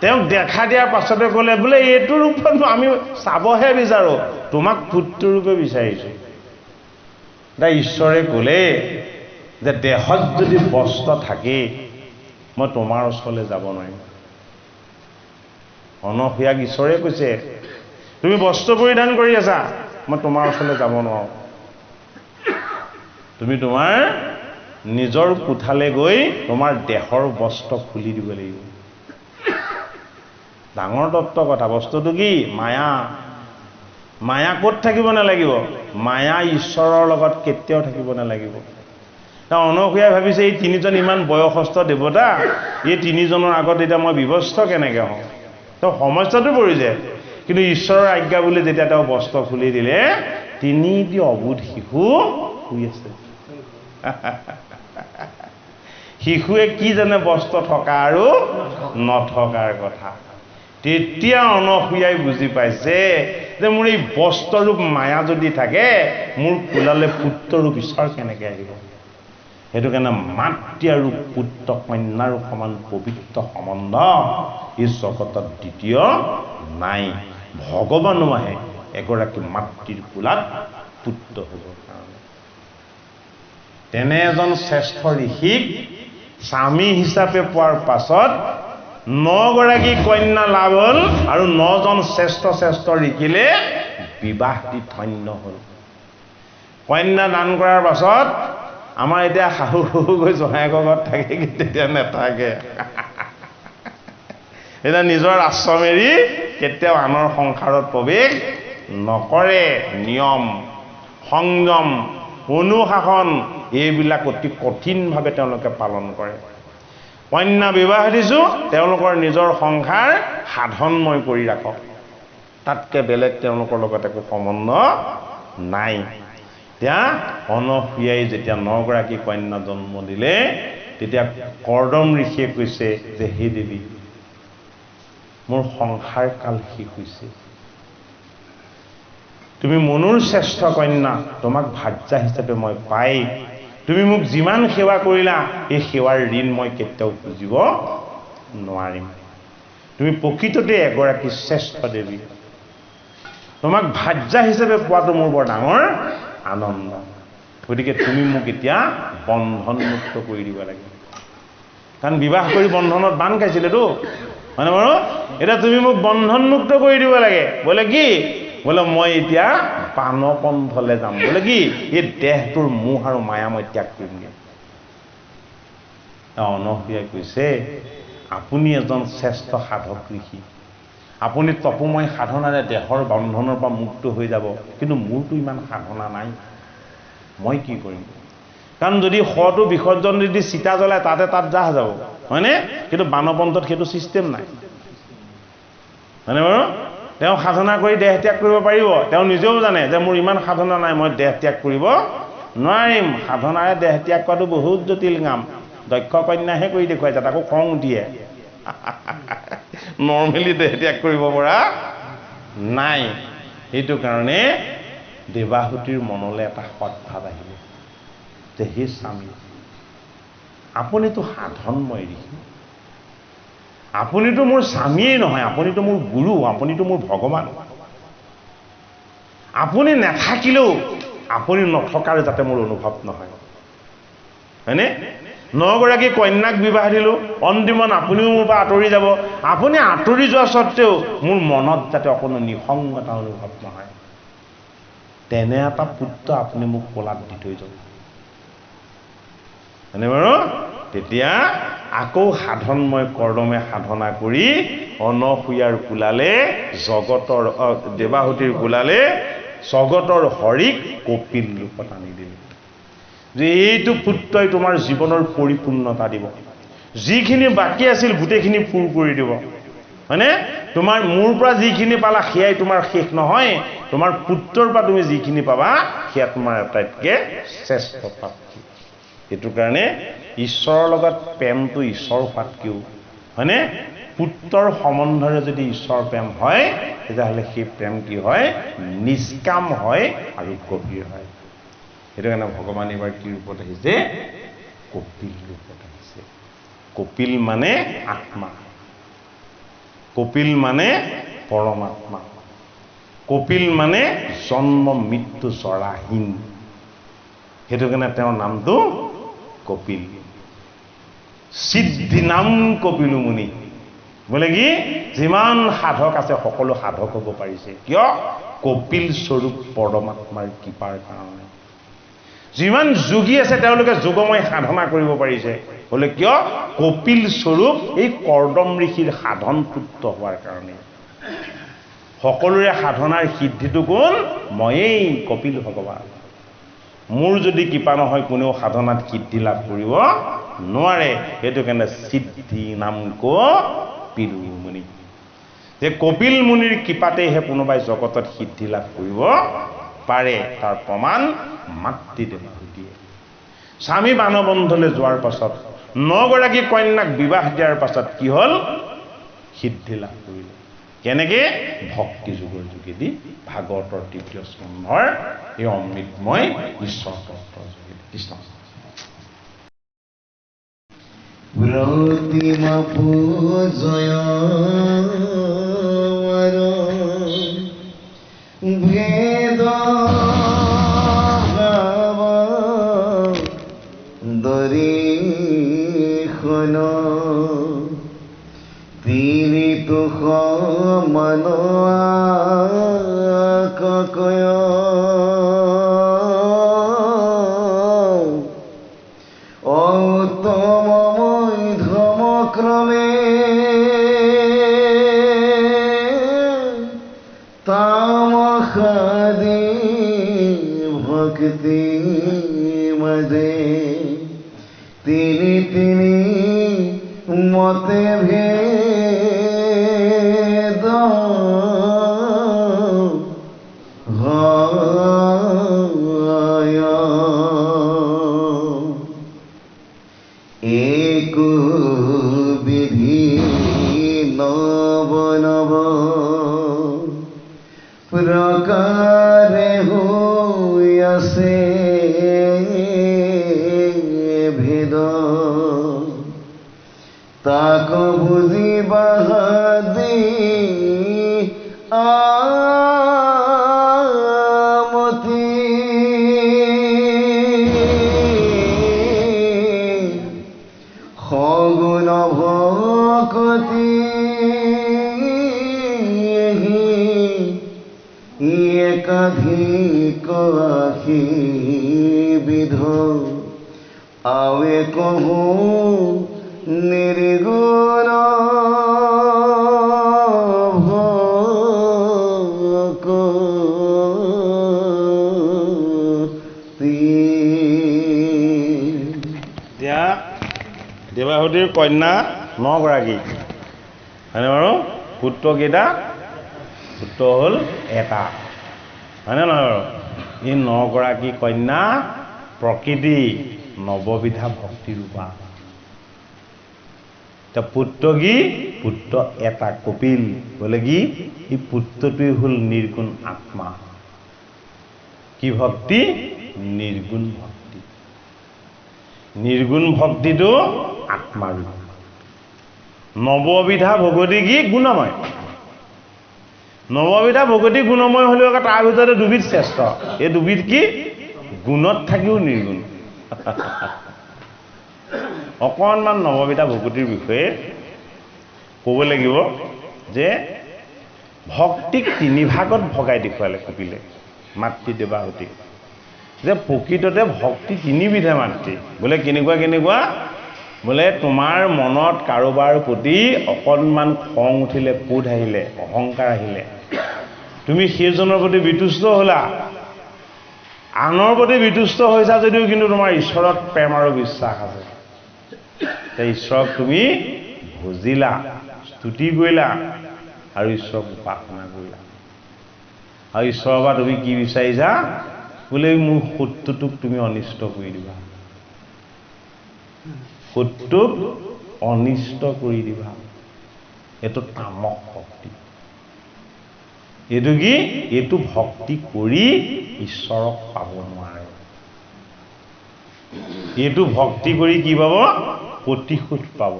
তেওঁক দেখা দিয়াৰ পাছতে ক'লে, বোলে এইটো ৰূপত আমি চাবহে বিচাৰোঁ, তোমাক পুত্ৰ ৰূপে বিচাৰিছোঁ। এতিয়া ঈশ্বৰে ক'লে যে দেহত যদি বস্ত্ৰ থাকে, মই তোমাৰ ওচৰলৈ যাব নোৱাৰিম। অনসূয়াক ঈশ্বৰে কৈছে, তুমি বস্ত্ৰ পৰিধান কৰি আছা, মই তোমাৰ ওচৰলৈ যাব নোৱাৰোঁ। তুমি তোমাৰ নিজৰ কোঠালৈ গৈ তোমাৰ দেহৰ বস্ত্ৰ খুলি দিব লাগিব। ডাঙৰ তত্ত্ব কথা। বস্তুটো কি? মায়া। মায়া ক'ত থাকিব নালাগিব? মায়া ঈশ্বৰৰ লগত কেতিয়াও থাকিব নালাগিব। অনসূয়াই ভাবিছে, এই 3জন ইমান বয়সস্থ দেৱতা, এই 3জনৰ আগত এতিয়া মই বিভস্ত কেনেকৈ হওঁ? তেওঁ সমস্যাটো পৰিছে। কিন্তু ঈশ্বৰৰ আজ্ঞা বুলি যেতিয়া তেওঁ বস্ত্ৰ খুলি দিলে, 3টি অবোধ শিশু শুই আছে। শিশুৱে কি জানে বস্ত্ৰ থকা আৰু নথকাৰ কথা? তেতিয়া অনসূয়াই বুজি পাইছে যে মোৰ এই বস্ত্ৰৰূপ মায়া যদি থাকে, মোৰ কোলালে পুত্ৰৰূপ ঈশ্বৰ কেনেকৈ আহিব? সেইটো কাৰণে মাতৃ আৰু পুত্ৰ কন্যাৰ সমান পবিত্ৰ সম্বন্ধ এই জগতত দ্বিতীয় নাই। ভগৱানো আহে এগৰাকী মাতৃৰ কোলাত পুত্ৰ হ'বৰ কাৰণে। তেনে এজন শ্ৰেষ্ঠ ঋষিক স্বামী হিচাপে পোৱাৰ পাছত 9গৰাকী কন্যা লাভ হ'ল আৰু 9জন শ্ৰেষ্ঠ শ্ৰেষ্ঠ ঋষিলে বিবাহ দি ধন্য হ'ল। কন্যা দান কৰাৰ পাছত আমাৰ এতিয়া শাহু শহু গৈ জহায়েকৰ ঘৰত থাকে, কিন্তু তেতিয়া নাথাকে। এতিয়া নিজৰ আশ্ৰম এৰি কেতিয়াও আনৰ সংসাৰত প্ৰৱেশ নকৰে। নিয়ম, সংযম, অনুশাসন এইবিলাক অতি কঠিনভাৱে তেওঁলোকে পালন কৰে। কন্যা বিবাহ দিছোঁ, তেওঁলোকৰ নিজৰ সংসাৰ সাধনময় কৰি ৰাখক, তাতকৈ বেলেগ তেওঁলোকৰ লগত একো সম্বন্ধ নাই। এতিয়া অনসূয়াই যেতিয়া 9গৰাকী কন্যা জন্ম দিলে, তেতিয়া কৰ্দম ঋষিয়ে কৈছে যে হে দেৱী, মোৰ সংসাৰ কাল শেষ হৈছে, তুমি মনুৰ শ্ৰেষ্ঠ কন্যা, তোমাক ভাৰ্যা হিচাপে মই পাই তুমি মোক যিমান সেৱা কৰিলা, এই সেৱাৰ ঋণ মই কেতিয়াও খুজিব নোৱাৰিম। তুমি প্ৰকৃততে এগৰাকী শ্ৰেষ্ঠ দেৱী, তোমাক ভাৰ্যা হিচাপে পোৱাটো মোৰ বৰ ডাঙৰ আনন্দ। গতিকে তুমি মোক এতিয়া বন্ধনমুক্ত কৰি দিব লাগে। কাৰণ বিবাহ কৰি বন্ধনত বান্ধ খাইছিলেতো, হয়নে বাৰু? এতিয়া তুমি মোক বন্ধনমুক্ত কৰি দিব লাগে। বোলে কি? বোলে মই এতিয়া বানপন্থলৈ যাম। বোলে কি? এই দেহটোৰ মোহ আৰু মায়া মই ত্যাগ কৰিমগৈ। অনসূয়াই কৈছে আপুনি এজন শ্ৰেষ্ঠ সাধক ঋষি, আপুনি তপময় সাধনাৰে দেহৰ বন্ধনৰ পৰা মুক্ত হৈ যাব, কিন্তু মোৰতো ইমান সাধনা নাই, মই কি কৰিম? কাৰণ যদি শটো বিসৰ্জন দি চিতা জ্বলায় তাত জাহ যাব, হয়নে? কিন্তু বানপন্থত সেইটো ছিষ্টেম নাই, হয়নে বাৰু? তেওঁ সাধনা কৰি দেহ ত্যাগ কৰিব পাৰিব, তেওঁ নিজেও জানে যে মোৰ ইমান সাধনা নাই, মই দেহ ত্যাগ কৰিব নোৱাৰিম। সাধনাৰে দেহ ত্যাগ কৰাটো বহুত জটিল কাম, দক্ষ কন্যাহে কৰি দেখুৱাইছে, তাকো খং উঠিয়ে নৰ্মেলি দেহ ত্যাগ কৰিব পৰা নাই। সেইটো কাৰণে দেৱাহুতিৰ মনলৈ এটা সদ্ভাৱ আহিব যে হে স্বামী, আপুনিতো সাধনময় ঋষি, আপুনিতো মোৰ স্বামীয়েই নহয়, আপুনিতো মোৰ গুৰু, আপুনিতো মোৰ ভগৱান। আপুনি নাথাকিলেও আপুনি নথকাৰ যাতে মোৰ অনুভৱ নহয়, হয়নে? 9 গৰাকী কন্যাক বিবাহ দিলোঁ, অন্তিমত আপুনিও মোৰ পৰা আঁতৰি যাব। আপুনি আঁতৰি যোৱা স্বত্তেও মোৰ মনত যাতে অকণো নিসংগতা অনুভৱ নহয়, তেনে এটা পুত্ৰ আপুনি মোক কোলাত দি থৈ যাব, হয়নে বাৰু? তেতিয়া আকৌ সাধনময় কৰ্দমে সাধনা কৰি অনসূয়াৰ কোলালে জগতৰ দেৱাহুতিৰ কোলালে জগতৰ হৰিক কপিল ৰূপত আনি দিলে যে এইটো পুত্ৰই তোমাৰ জীৱনৰ পৰিপূৰ্ণতা দিব, যিখিনি বাকী আছিল গোটেইখিনি পূৰ কৰি দিব, হয়নে? তোমাৰ মোৰ পৰা যিখিনি পালা সেয়াই তোমাৰ শেষ নহয়, তোমাৰ পুত্ৰৰ পৰা তুমি যিখিনি পাবা সেয়া তোমাৰ আটাইতকৈ শ্ৰেষ্ঠ প্ৰাপ্তি। সেইটো কাৰণে ঈশ্বৰৰ লগত প্ৰেমটো ঈশ্বৰ হোৱাতকৈও, হয়নে? পুত্ৰৰ সম্বন্ধৰে যদি ঈশ্বৰ প্ৰেম হয় তেতিয়াহ'লে সেই প্ৰেম কি হয়? নিষ্কাম হয় আৰু গভীৰ হয়। সেইটো কাৰণে ভগৱান এইবাৰ কি ৰূপত আহিছে? কপিল ৰূপত আহিছে। কপিল মানে আত্মা, কপিল মানে পৰমাত্মা, কপিল মানে জন্ম মৃত্যু জৰাহীন। সেইটো কাৰণে তেওঁৰ নামটো কপিল। সিদ্ধি নাম কপিল মুনি, বোলে কি যিমান সাধক আছে সকলো সাধক হ'ব পাৰিছে, কিয়? কপিল স্বৰূপ পৰমাত্মাৰ কৃপাৰ কাৰণে। যিমান যোগী আছে তেওঁলোকে যোগময় সাধনা কৰিব পাৰিছে, বোলে কিয়? কপিল স্বৰূপ এই কৰ্দম ঋষিৰ সাধন পুত্ৰ হোৱাৰ কাৰণে। সকলোৰে সাধনাৰ সিদ্ধিটো কোন? ময়েই, কপিল ভগৱান। মোৰ যদি কৃপা নহয় কোনেও সাধনাত সিদ্ধি লাভ কৰিব নোৱাৰে। সেইটো কাৰণে সিদ্ধি নাম কপিল মুনি, যে কপিল মুনিৰ কৃপাতেহে কোনোবাই জগতত সিদ্ধি লাভ কৰিব পাৰে। তাৰ প্ৰমাণ মাতৃ দেৱাহুতিয়ে। স্বামী বানবন্ধলৈ যোৱাৰ পাছত 9 গৰাকী কন্যাক বিবাহ দিয়াৰ পাছত কি হ'ল? সিদ্ধি লাভ কৰিলে। কেনেকে? ভক্তি যোগৰ যোগেদি, ভাগৱতৰ 3য় স্কন্ধৰ এই অমৃতময় ঈশ্বৰ তত্বৰ যোগেদি। কৃষ্ণ প্ৰতিমা পূজয় ভেদ দৰিখন পীড়িত সমান ককয় অতমময় ধৰ্মক্ৰমে তামসাদি ভক্তি মদে তিনি মতে ভেদ এক বিধি নব নব প্ৰকাৰে হৈ আছে ভেদ, তাক বুজিবা দি আমতি সগুণ ভকতি একাধিক আশী বিধ আৱে কহু নিৰ্গুণ এতিয়া দেৱাহুতিৰ কন্যা 9 গৰাকী হয়নে বাৰু? পুত্ৰ কেইটা? পুত্ৰ হ'ল এটা হয়নে নহয় বাৰু? এই 9 গৰাকী কন্যা প্ৰকৃতি নৱবিধা ভক্তি ৰূপা। এতিয়া পুত্ৰ কি? পুত্ৰ এটা কপিল বোলে কি? এই পুত্ৰটোৱে হ'ল নিৰ্গুণ আত্মা। কি ভক্তি? নিৰ্গুণ ভক্তি। নিৰ্গুণ ভক্তিটো আত্মাৰূপ। নৱবিধা ভগতি কি? গুণময়। নৱবিধা ভগতি গুণময় হ'লেও তাৰ ভিতৰতে দুবিধ শ্ৰেষ্ঠ। এই দুবিধ কি? গুণত থাকিও নিৰ্গুণ। অকণমান নৱবিধা ভগতিৰ বিষয়ে ক'ব লাগিব যে ভক্তিক 3 ভাগত ভগাই দেখুৱালে কপিলে মাতৃ দেৱাহুতি। যে প্ৰকৃততে ভক্তি 3 বিধে মাতৃ। বোলে কেনেকুৱা কেনেকুৱা? বোলে তোমাৰ মনত কাৰোবাৰ প্ৰতি অকণমান খং উঠিলে, ক্ৰোধ আহিলে, অহংকাৰ আহিলে, তুমি সেইজনৰ প্ৰতি বিতুষ্ট হ'লা, আনৰ প্ৰতি বিতুষ্ট হৈছা যদিও কিন্তু তোমাৰ ঈশ্বৰত প্ৰেম আৰু বিশ্বাস আছে। ঈশ্বৰক তুমি ভজিলা, স্তুতি কৰিলা আৰু ঈশ্বৰক উপাসনা কৰিলা। আৰু ঈশ্বৰৰ পৰা তুমি কি বিচাৰিছা? বোলে মোৰ শত্ৰুটোক তুমি অনিষ্ট কৰি দিবা, শত্ৰুক অনিষ্ট কৰি দিবা। এইটো তামস ভক্তি। এইটো কি? এইটো ভক্তি কৰি ঈশ্বৰক পাব নোৱাৰে। এইটো ভক্তি কৰি কি পাব? প্ৰতিশোধ পাব,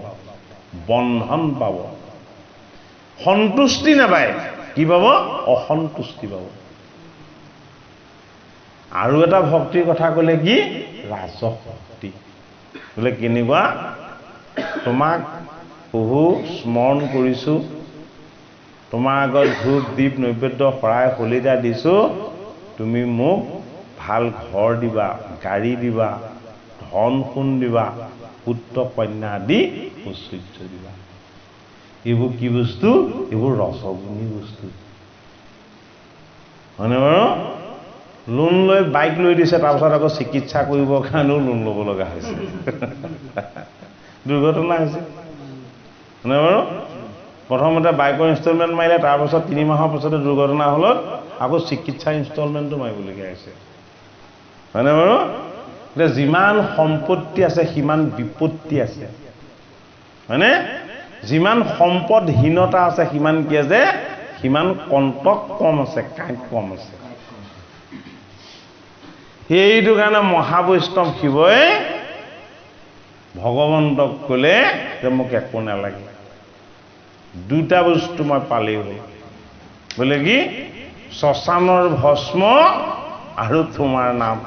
বন্ধন পাব, সন্তুষ্টি নাপায়। কি পাব? অসন্তুষ্টি পাব। আৰু এটা ভক্তিৰ কথা ক'লে কি? ৰাজস ভক্তি। বোলে কেনেকুৱা? তোমাক প্ৰভু স্মৰণ কৰিছোঁ, তোমাৰ আগত ধূপ দীপ নৈবেদ্য শৰাই সলিতা দিছোঁ, তুমি মোক ভাল ঘৰ দিবা, গাড়ী দিবা, ধন সোণ দিবা, পুত্ৰ কন্যা আদি ঐশ্বৰ্য দিবা। এইবোৰ কি বস্তু? এইবোৰ ৰসগুণী বস্তু হয়নে বাৰু? লোন লৈ বাইক লৈ দিছে, তাৰপিছত আকৌ চিকিৎসা কৰিবৰ কাৰণেও লোন ল'ব লগা হৈছে। দুৰ্ঘটনা হৈছে হয়নে বাৰু? প্ৰথমতে বাইকৰ ইনষ্টলমেণ্ট মাৰিলে, তাৰপাছত 3 মাহৰ পাছতে দুৰ্ঘটনা হ'লত আকৌ চিকিৎসা ইনষ্টলমেণ্টটো মাৰিবলগীয়া হৈছে হয়নে বাৰু? এতিয়া যিমান সম্পত্তি আছে সিমান বিপত্তি আছে হয়নে? যিমান সম্পদহীনতা আছে সিমান কি আছে? সিমান কণ্টক কম আছে, কাঁইট কম আছে। সেইটো কাৰণে মহাবৈষ্ণৱ শিৱই ভগৱন্তক ক'লে যে মোক একো নালাগে, 2টা বস্তু মই পালেই হ'ল। বোলে কি? শ্মশানৰ ভস্ম আৰু তোমাৰ নাম।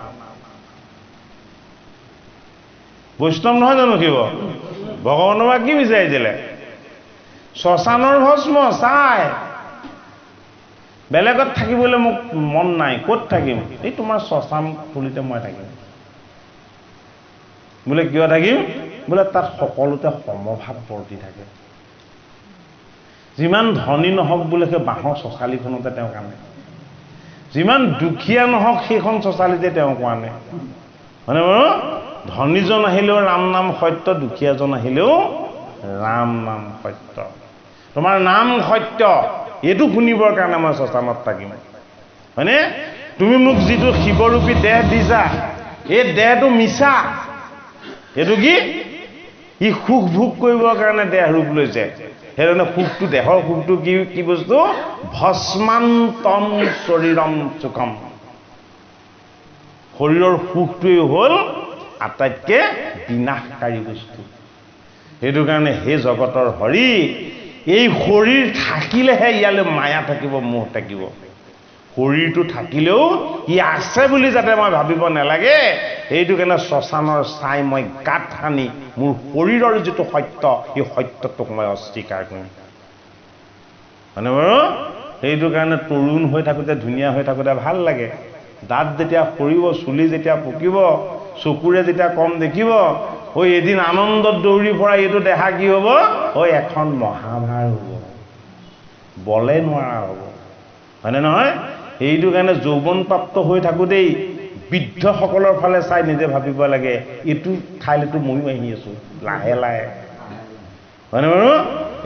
বৈষ্ণৱ নহয় জানো শিৱ? ভগৱানৰ পৰা কি বিচাৰিছিলে? শ্মশানৰ ভস্ম চাই, বেলেগত থাকিবলৈ মোক মন নাই, ক'ত থাকিম? এই তোমাৰ শ্মশান তুলিতে মই থাকিম। বোলে কিয় থাকিম? বোলে তাত সকলোতে সমভাৱ বৰ্তি থাকে। যিমান ধনী নহওক বোলে সেই বাঁহৰ চচালিখনতে তেওঁ কান্দে, যিমান দুখীয়া নহওক সেইখন চচালিতে তেওঁ কান্দে হয়নে বাৰু? ধনীজন আহিলেও ৰাম নাম সত্য, দুখীয়াজন আহিলেও ৰাম নাম সত্য। তোমাৰ নাম সত্য, এইটো শুনিবৰ কাৰণে মই শ্মশানত থাকিম হয়নে? তুমি মোক যিটো শিৱৰূপী দেহ দিছা, এই দেহটো মিছা। এইটো কি? ই সুখ ভোগ কৰিবৰ কাৰণে দেহ ৰূপ লৈছে। সেইধৰণে সুখটো, দেহৰ সুখটো কি বস্তু? ভস্মান্তম শৰীৰম সুখম। শৰীৰৰ সুখটোৱেই হ'ল আটাইতকৈ বিনাশকাৰী বস্তু। সেইটো কাৰণে সেই জগতৰ হৰি, এই শৰীৰ থাকিলেহে ইয়ালৈ মায়া থাকিব, মোহ থাকিব। শৰীৰটো থাকিলেও ই আছে বুলি যাতে মই ভাবিব নালাগে, সেইটো কাৰণে শ্মশানৰ ছাই মই গাত সানি মোৰ শৰীৰৰ যিটো সত্য, এই সত্যটোক মই অস্বীকাৰ কৰিম হয়নে বাৰু? সেইটো কাৰণে তৰুণ হৈ থাকোঁতে, ধুনীয়া হৈ থাকোঁতে ভাল লাগে। দাঁত যেতিয়া সৰিব, চুলি যেতিয়া পকিব, চকুৰে যেতিয়া কম দেখিব ঐ এদিন আনন্দত দৌৰি ফুৰা এইটো দেখা কি হ'ব ঐ এখন মহাভাৰ হ'ব বলে নোৱাৰা হ'ব হয়নে নহয় এইটো কাৰণে যৌৱনপ্ৰাপ্ত হৈ থাকোঁতেই বৃদ্ধসকলৰ ফালে চাই নিজে ভাবিব লাগে এইটো ঠাইলৈতো ময়ো আহি আছোঁ লাহে লাহে হয়নে বাৰু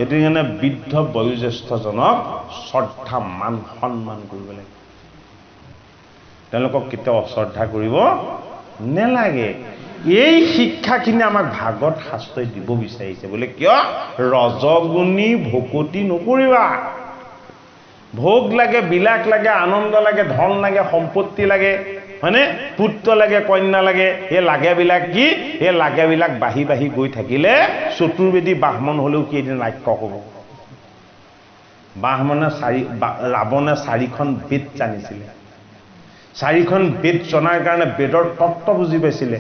এইটো কাৰণে বৃদ্ধ বয়োজ্যেষ্ঠজনক শ্ৰদ্ধা মান সন্মান কৰিব লাগে তেওঁলোকক কেতিয়াও অশ্ৰদ্ধা কৰিব নেলাগে এই শিক্ষাখিনি আমাক ভাগৱত শাস্ত্ৰই দিব বিচাৰিছে বোলে কিয় ৰজগুণী ভকতি নকৰিবা ভোগ লাগে বিলাস লাগে আনন্দ লাগে ধন লাগে সম্পত্তি লাগে হয়নে পুত্ৰ লাগে কন্যা লাগে এই লাগেবিলাক কি এই লাগেবিলাক বাঢ়ি বাঢ়ি গৈ থাকিলে চতুৰ্বেদী ব্ৰাহ্মণ হ'লেও কি এদিন ৰাক্ষস হ'ব ৰাৱণে 4খন বেদ জানিছিলে 4খন বেদ জনাৰ কাৰণে বেদৰ তত্ত্ব বুজি পাইছিলে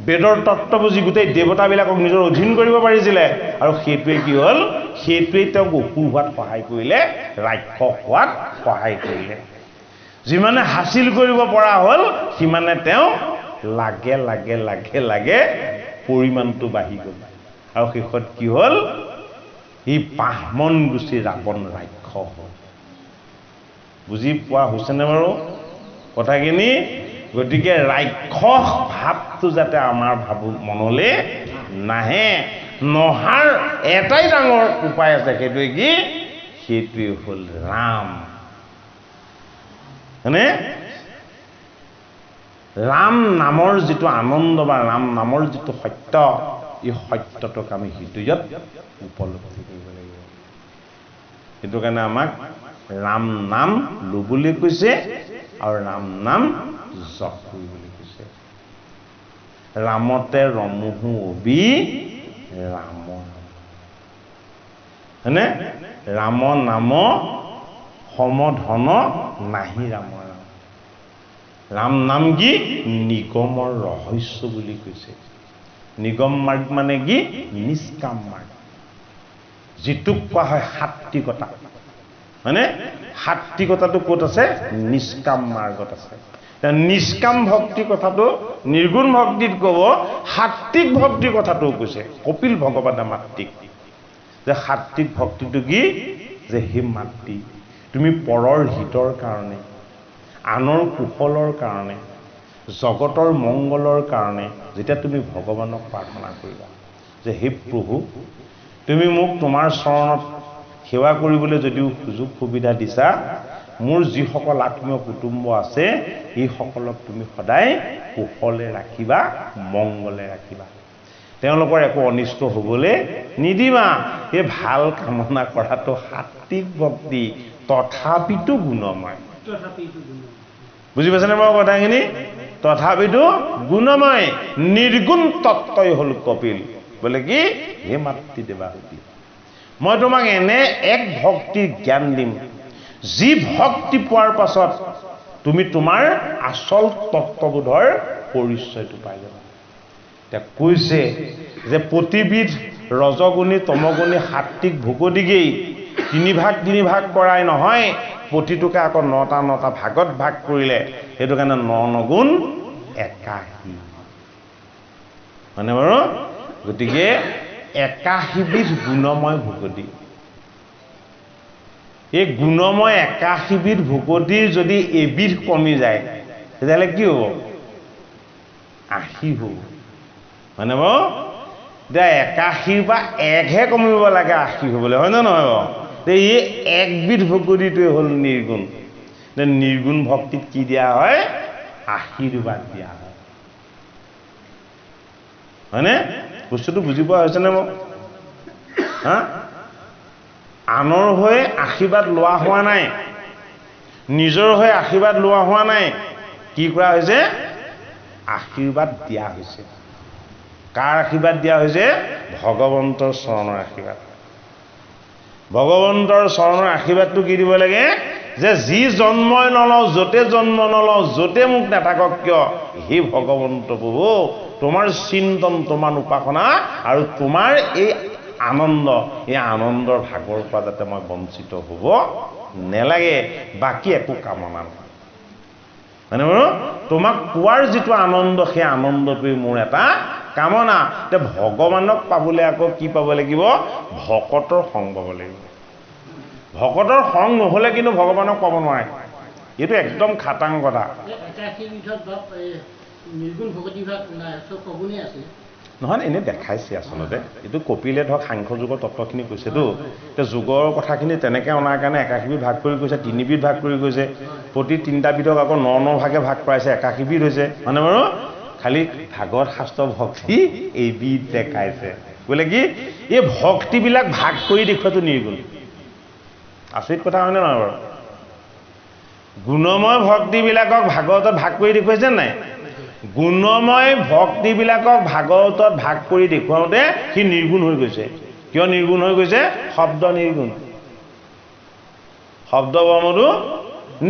বেদৰ তত্ত্ব বুজি গোটেই দেৱতাবিলাকক নিজৰ অধীন কৰিব পাৰিছিলে আৰু সেইটোৱে কি হ'ল সেইটোৱে তেওঁক অসুৰ হোৱাত সহায় কৰিলে ৰাক্ষস হোৱাত সহায় কৰিলে যিমানে হাসিল কৰিব পৰা হ'ল সিমানে তেওঁ লাগে লাগে লাগে লাগে পৰিমাণটো বাঢ়ি গ'ল আৰু শেষত কি হ'ল এই ব্ৰাহ্মণ গুচি ৰাৱণ ৰাক্ষস হ'ল বুজি পোৱা হৈছেনে বাৰু কথাখিনি গতিকে ৰাক্ষস ভাৱটো যাতে আমাৰ মনলৈ নাহে নহাৰ এটাই ডাঙৰ উপায় আছে সেইটোৱে কি সেইটোৱে হ'ল ৰাম হয়নে ৰাম নামৰ যিটো আনন্দ বা ৰাম নামৰ যিটো সত্য এই সত্যটোক আমি হৃদয়ত উপলব্ধি কৰিব লাগিব সেইটো কাৰণে আমাক ৰাম নাম ল'বলৈ কৈছে আৰু ৰাম নাম জপ কৰিবলৈ কৈছে ৰামতে ৰমোহু অবি ৰাম হয়নে ৰাম নাম সমধন নাহি ৰাম ৰাম নাম কি নিগমৰ ৰহস্য বুলি কৈছে নিগম মাৰ্গ মানে কি নিষ্কাম মাৰ্গ যিটোক কোৱা হয় সাত্বিকতা মানে সাত্বিকতাটো ক'ত আছে নিষ্কাম মাৰ্গত আছে নিষ্কাম ভক্তি কথাটো নিৰ্গুণ ভক্তিত ক'ব সাত্বিক ভক্তিৰ কথাটোও কৈছে কপিল ভগৱানে মাতৃক যে সাত্বিক ভক্তিটো কি যে হে মাতৃ তুমি পৰৰ হিতৰ কাৰণে আনৰ কুশলৰ কাৰণে জগতৰ মংগলৰ কাৰণে যেতিয়া তুমি ভগৱানক প্ৰাৰ্থনা কৰিবা যে হে প্ৰভু তুমি মোক তোমাৰ চৰণত সেৱা কৰিবলৈ যদিও সুযোগ সুবিধা দিছা মোৰ যিসকল আত্মীয় কুটুম্ব আছে এই সকলক তুমি সদায় কুশলে ৰাখিবা মংগলে ৰাখিবা তেওঁলোকৰ একো অনিষ্ট হ'বলৈ নিদিবা এই ভাল কামনা কৰাটো সাত্বিক ভক্তি তথাপিতো গুণময় বুজি পাইছেনে বাৰু কথাখিনি তথাপিতো গুণময় নিৰ্গুণ তত্ত্বই হ'ল কপিল বোলে কি হে মাতৃ দেৱাহুতি মই তোমাক এনে এক ভক্তিৰ জ্ঞান দিম যি ভক্তি পোৱাৰ পাছত তুমি তোমাৰ আচল তত্ত্ববোধৰ পৰিচয়টো পাই যাবা এতিয়া কৈছে যে প্ৰতিবিধ ৰজগুণী তমগুণী সাত্বিক ভকতিকেই তিনি ভাগ কৰাই নহয় প্ৰতিটোকে আকৌ 9টা ভাগত ভাগ কৰিলে সেইটো কাৰণে 9 গুণ 81 মানে বাৰু গতিকে 81 বিধ গুণময় ভকতি এই গুণময় 81 বিধ ভকতিৰ যদি এবিধ কমি যায় তেতিয়াহ'লে কি হ'ব 80 হ'ব মানে বাৰু এতিয়া 81 বা 1হে কমিব লাগে 80 হ'বলৈ হয় নে নহয় বাৰু এই একবিধ ভকতিটোৱে হ'ল নিৰ্গুণ নিৰ্গুণ ভক্তিত কি দিয়া হয় আশীৰ্বাদ দিয়া হয় হয়নে বস্তুটো বুজি পোৱা হৈছেনে মোক হা আনৰ হৈ আশীৰ্বাদ লোৱা হোৱা নাই নিজৰ হৈ আশীৰ্বাদ লোৱা হোৱা নাই কি কৰা হৈছে আশীৰ্বাদ দিয়া হৈছে কাৰ আশীৰ্বাদ দিয়া হৈছে ভগৱন্তৰ চৰণৰ আশীৰ্বাদ ভগৱন্তৰ চৰণৰ আশীৰ্বাদটো কি দিব লাগে যে যি জন্মই নলওঁ য'তে জন্ম নলওঁ য'তে মোক নাথাকক কিয় হে ভগৱন্ত প্ৰভু তোমাৰ চিন্তন তোমাৰ উপাসনা আৰু তোমাৰ এই আনন্দৰ ভাগৰ পৰা যাতে মই বঞ্চিত হ'ব নেলাগে বাকী একো কামনা নহয় মানে বাৰু তোমাক পোৱাৰ যিটো আনন্দ সেই আনন্দটোৱে মোৰ এটা কামনা। এতিয়া ভগৱানক পাবলৈ আকৌ কি পাব লাগিব? ভকতৰ সংগ পাব লাগিব। ভকতৰ সং নহ'লে কিন্তু ভগৱানক পাব নোৱাৰে। এইটো একদম খাটাং কথা। নহয়, এনেই দেখাইছে আচলতে। এইটো কপিলে ধৰক সাংখ্য যুগৰ তত্ত্বখিনি কৈছেতো। এতিয়া যুগৰ কথাখিনি তেনেকৈ অনাৰ কাৰণে একাশীবিধ ভাগ কৰি কৈছে, তিনিবিধ ভাগ কৰি কৈছে। প্ৰতি তিনিটা বিধক আকৌ ন ভাগে ভাগ কৰাইছে, একাশীবিধ হৈছে। মানে বাৰু খালি ভাগৱত শাস্ত্ৰ ভক্তি এইবিধ দেখাইছে। বোলে কি এই ভক্তিবিলাক ভাগ কৰি দেখুৱাটো নিৰ্গুণ। আচৰিত কথা হয়নে নহয় বাৰু? গুণময় ভক্তিবিলাকক ভাগৱতত ভাগ কৰি দেখুৱাইছে নাই? গুণময় ভক্তিবিলাকক ভাগৱতত ভাগ কৰি দেখুৱাওঁতে সি নিৰ্গুণ হৈ গৈছে। কিয় নিৰ্গুণ হৈ গৈছে? শব্দ নিৰ্গুণ, শব্দ বৰ্মটো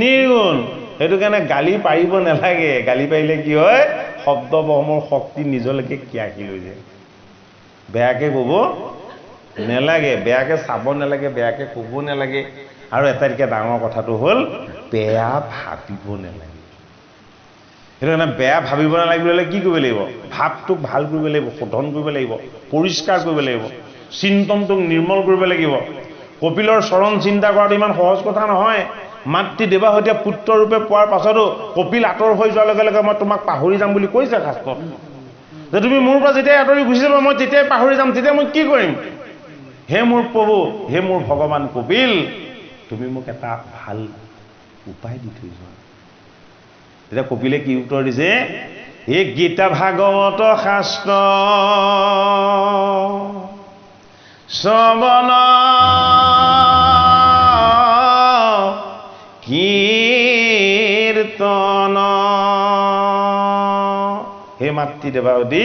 নিৰ্গুণ। সেইটো কাৰণে গালি পাৰিব নালাগে। গালি পাৰিলে কি হয়? শব্দ বৰ্মৰ শক্তি নিজলৈকে কিয়াকি লৈ যায়। বেয়াকে ক'ব নালাগে, বেয়াকে চাব নালাগে, বেয়াকে ক'ব নালাগে। আৰু এটাইতকৈ ডাঙৰ কথাটো হ'ল বেয়া ভাবিব নালাগে। সেইটো কাৰণে বেয়া ভাবিব নালাগিবলৈ কি কৰিব লাগিব? ভাৱটোক ভাল কৰিব লাগিব, শোধন কৰিব লাগিব, পৰিষ্কাৰ কৰিব লাগিব, চিন্তনটোক নিৰ্মল কৰিব লাগিব। কপিলৰ চৰণ চিন্তা কৰাটো ইমান সহজ কথা নহয়। মাতৃ দেৱাহতীয়া পুত্ৰৰূপে পোৱাৰ পাছতো কপিল আঁতৰ হৈ যোৱাৰ লগে লগে মই তোমাক পাহৰি যাম বুলি কৈছে শাস্ত্ৰত। যে তুমি মোৰ পৰা যেতিয়াই আঁতৰি গুচি যাবা মই তেতিয়াই পাহৰি যাম, তেতিয়া মই কি কৰিম? হে মোৰ প্ৰভু, হে মোৰ ভগৱান কপিল, তুমি মোক এটা ভাল উপায় দি থৈ যোৱা। তেতিয়া কপিলে কি উত্তৰ দিছে? এই গীতা ভাগৱত শাস্ত্ৰ শ্ৰৱণ কীৰ্তন। হে মাতৃ দেৱাৱতী,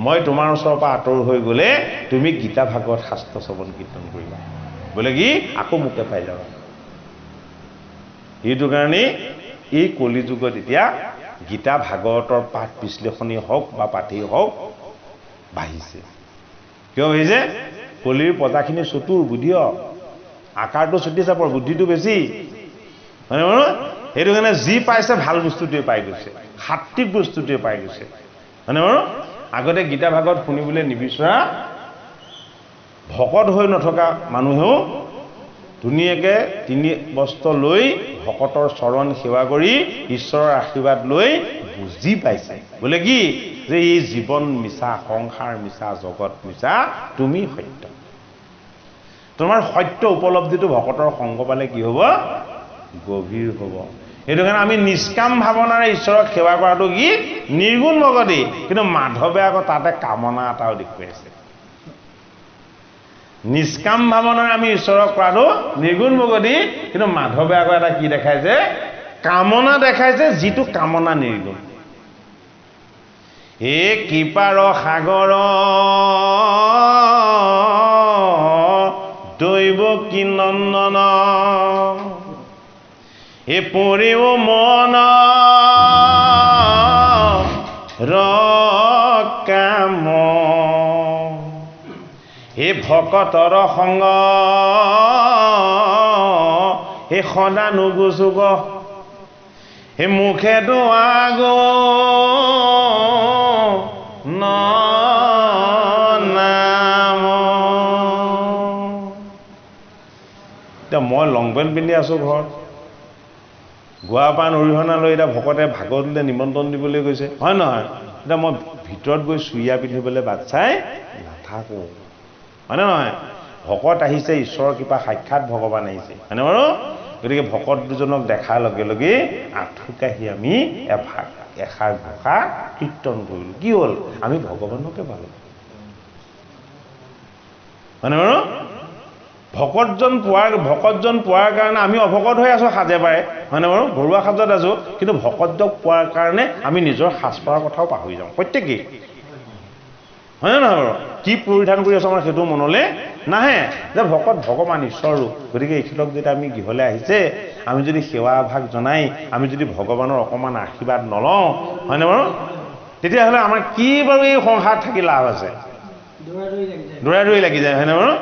মই তোমাৰ ওচৰৰ পৰা আঁতৰ হৈ গ'লে তুমি গীতা ভাগৱত শাস্ত্ৰ শ্ৰৱণ কীৰ্তন কৰিবা। বোলে কি আকৌ মোকে পাই যাবা। সেইটো কাৰণে এই কলি যুগত এতিয়া গীতা ভাগৱতৰ পাঠ বিশ্লেষণেই হওক বা পাঠেই হওক বাঢ়িছে। কিয় বাঢ়িছে? কলিৰ প্ৰজাখিনি চতুৰ, বুদ্ধি আকাৰটো চুটি চাপৰ, বুদ্ধিটো বেছি। মানে বাৰু সেইটো কাৰণে যি পাইছে ভাল বস্তুটোৱে পাই গৈছে, সাত্বিক বস্তুটোৱে পাই গৈছে। মানে বাৰু আগতে গীতা ভাগৱত শুনিবলৈ নিবিচৰা ভকত হৈ নথকা মানুহেও ধুনীয়াকৈ 3 বস্ত্ৰ লৈ ভকতৰ চৰণ সেৱা কৰি ঈশ্বৰৰ আশীৰ্বাদ লৈ বুজি পাইছে। বোলে কি যে এই জীৱন মিছা, সংসাৰ মিছা, জগত মিছা, তুমি সত্য। তোমাৰ সত্য উপলব্ধিটো ভকতৰ সংগ পালে কি হ'ব? গভীৰ হ'ব। সেইটো কাৰণে আমি নিষ্কাম ভাৱনাৰে ঈশ্বৰক সেৱা কৰাটো কি? নিৰ্গুণ ভকতি। কিন্তু মাধৱে আকৌ তাতে কামনা এটাও দেখুৱাইছে। নিষ্কাম ভাৱনাৰে আমি ঈশ্বৰক কৰাটো নিৰ্গুণ ভকতি, কিন্তু মাধৱে আকৌ এটা কি দেখাইছে? কামনা দেখাইছে, যিটো কামনা নিৰ্গুণ। হে কৃপাৰ সাগৰ দৈৱ কি নন্দন, হে পৰেও মন কাম, হে ভকতৰ সংগ হে সদা নুগুচুক, হে মুখে দোৱাগ নাম। এতিয়া মই লং পেণ্ট পিন্ধি আছোঁ ঘৰত, গুৱাপান অৰিহণা লৈ এতিয়া ভকতে ভাগৱতলৈ নিমন্ত্ৰণ দিবলৈ গৈছে, হয় নহয়? এতিয়া মই ভিতৰত গৈ চুৰিয়া পিন্ধিবলৈ বাট চাই নাথাকোঁ, হয়নে নহয়? ভকত আহিছে, ঈশ্বৰৰ কৃপা, সাক্ষাৎ ভগৱান আহিছে, হয়নে বাৰু? গতিকে ভকত দুজনক দেখাৰ লগে লগে আঁঠু কাঢ়ি আমি এষাৰ ঘোষা কীৰ্তন কৰিলোঁ। কি হ'ল? আমি ভগৱানকে পালোঁ, হয়নে বাৰু? ভকতজন পোৱাৰ কাৰণে আমি অভকত হৈ আছোঁ সাজে পাৰে, হয়নে বাৰু? ঘৰুৱা সাজত আছোঁ, কিন্তু ভকতজন পোৱাৰ কাৰণে আমি নিজৰ সাজপাৰৰ কথাও পাহৰি যাওঁ প্ৰত্যেকেই, হয়নে নহয় বাৰু? কি পৰিধান কৰি আছোঁ আমাৰ সেইটো মনলৈ নাহে যে ভকত ভগৱান ঈশ্বৰ ৰূপ। গতিকে এইখিলক যেতিয়া আমি গৃহলৈ আহিছে, আমি যদি সেৱা ভাগ জনাই আমি যদি ভগৱানৰ অকণমান আশীৰ্বাদ নলওঁ, হয়নে বাৰু? তেতিয়াহ'লে আমাৰ কি বাৰু এই সংসাৰত থাকি লাভ আছে? দৌৰা দৌৰি লাগি যায়, হয়নে বাৰু?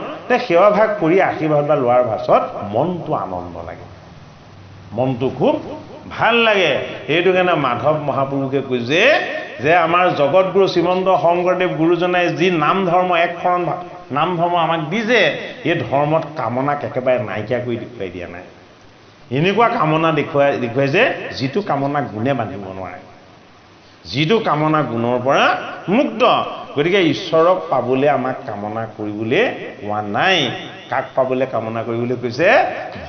সেৱা ভাগ কৰি আশীৰ্বাদ বা লোৱাৰ পাছত মনটো আনন্দ লাগে। মনটো খুব ভাল লাগে। সেইটো কাৰণে মাধৱ মহাপুৰুষে কৈছে যে আমাৰ জগতগুৰু শ্ৰীমন্ত শংকৰদেৱ গুৰুজনাই যি নাম ধৰ্ম একশৰণ নাম ধৰ্ম আমাক দিছে, এই ধৰ্মত কামনাক একেবাৰে নাইকিয়া কৰি দেখুৱাই দিয়া নাই। এনেকুৱা কামনা দেখুৱাইছে যিটো কামনা গুণে বান্ধিব নোৱাৰে, যিটো কামনা গুণৰ পৰা মুক্ত। গতিকে ঈশ্বৰক পাবলৈ আমাক কামনা কৰিবলৈ কোৱা নাই। কাক পাবলৈ কামনা কৰিবলৈ কৈছে?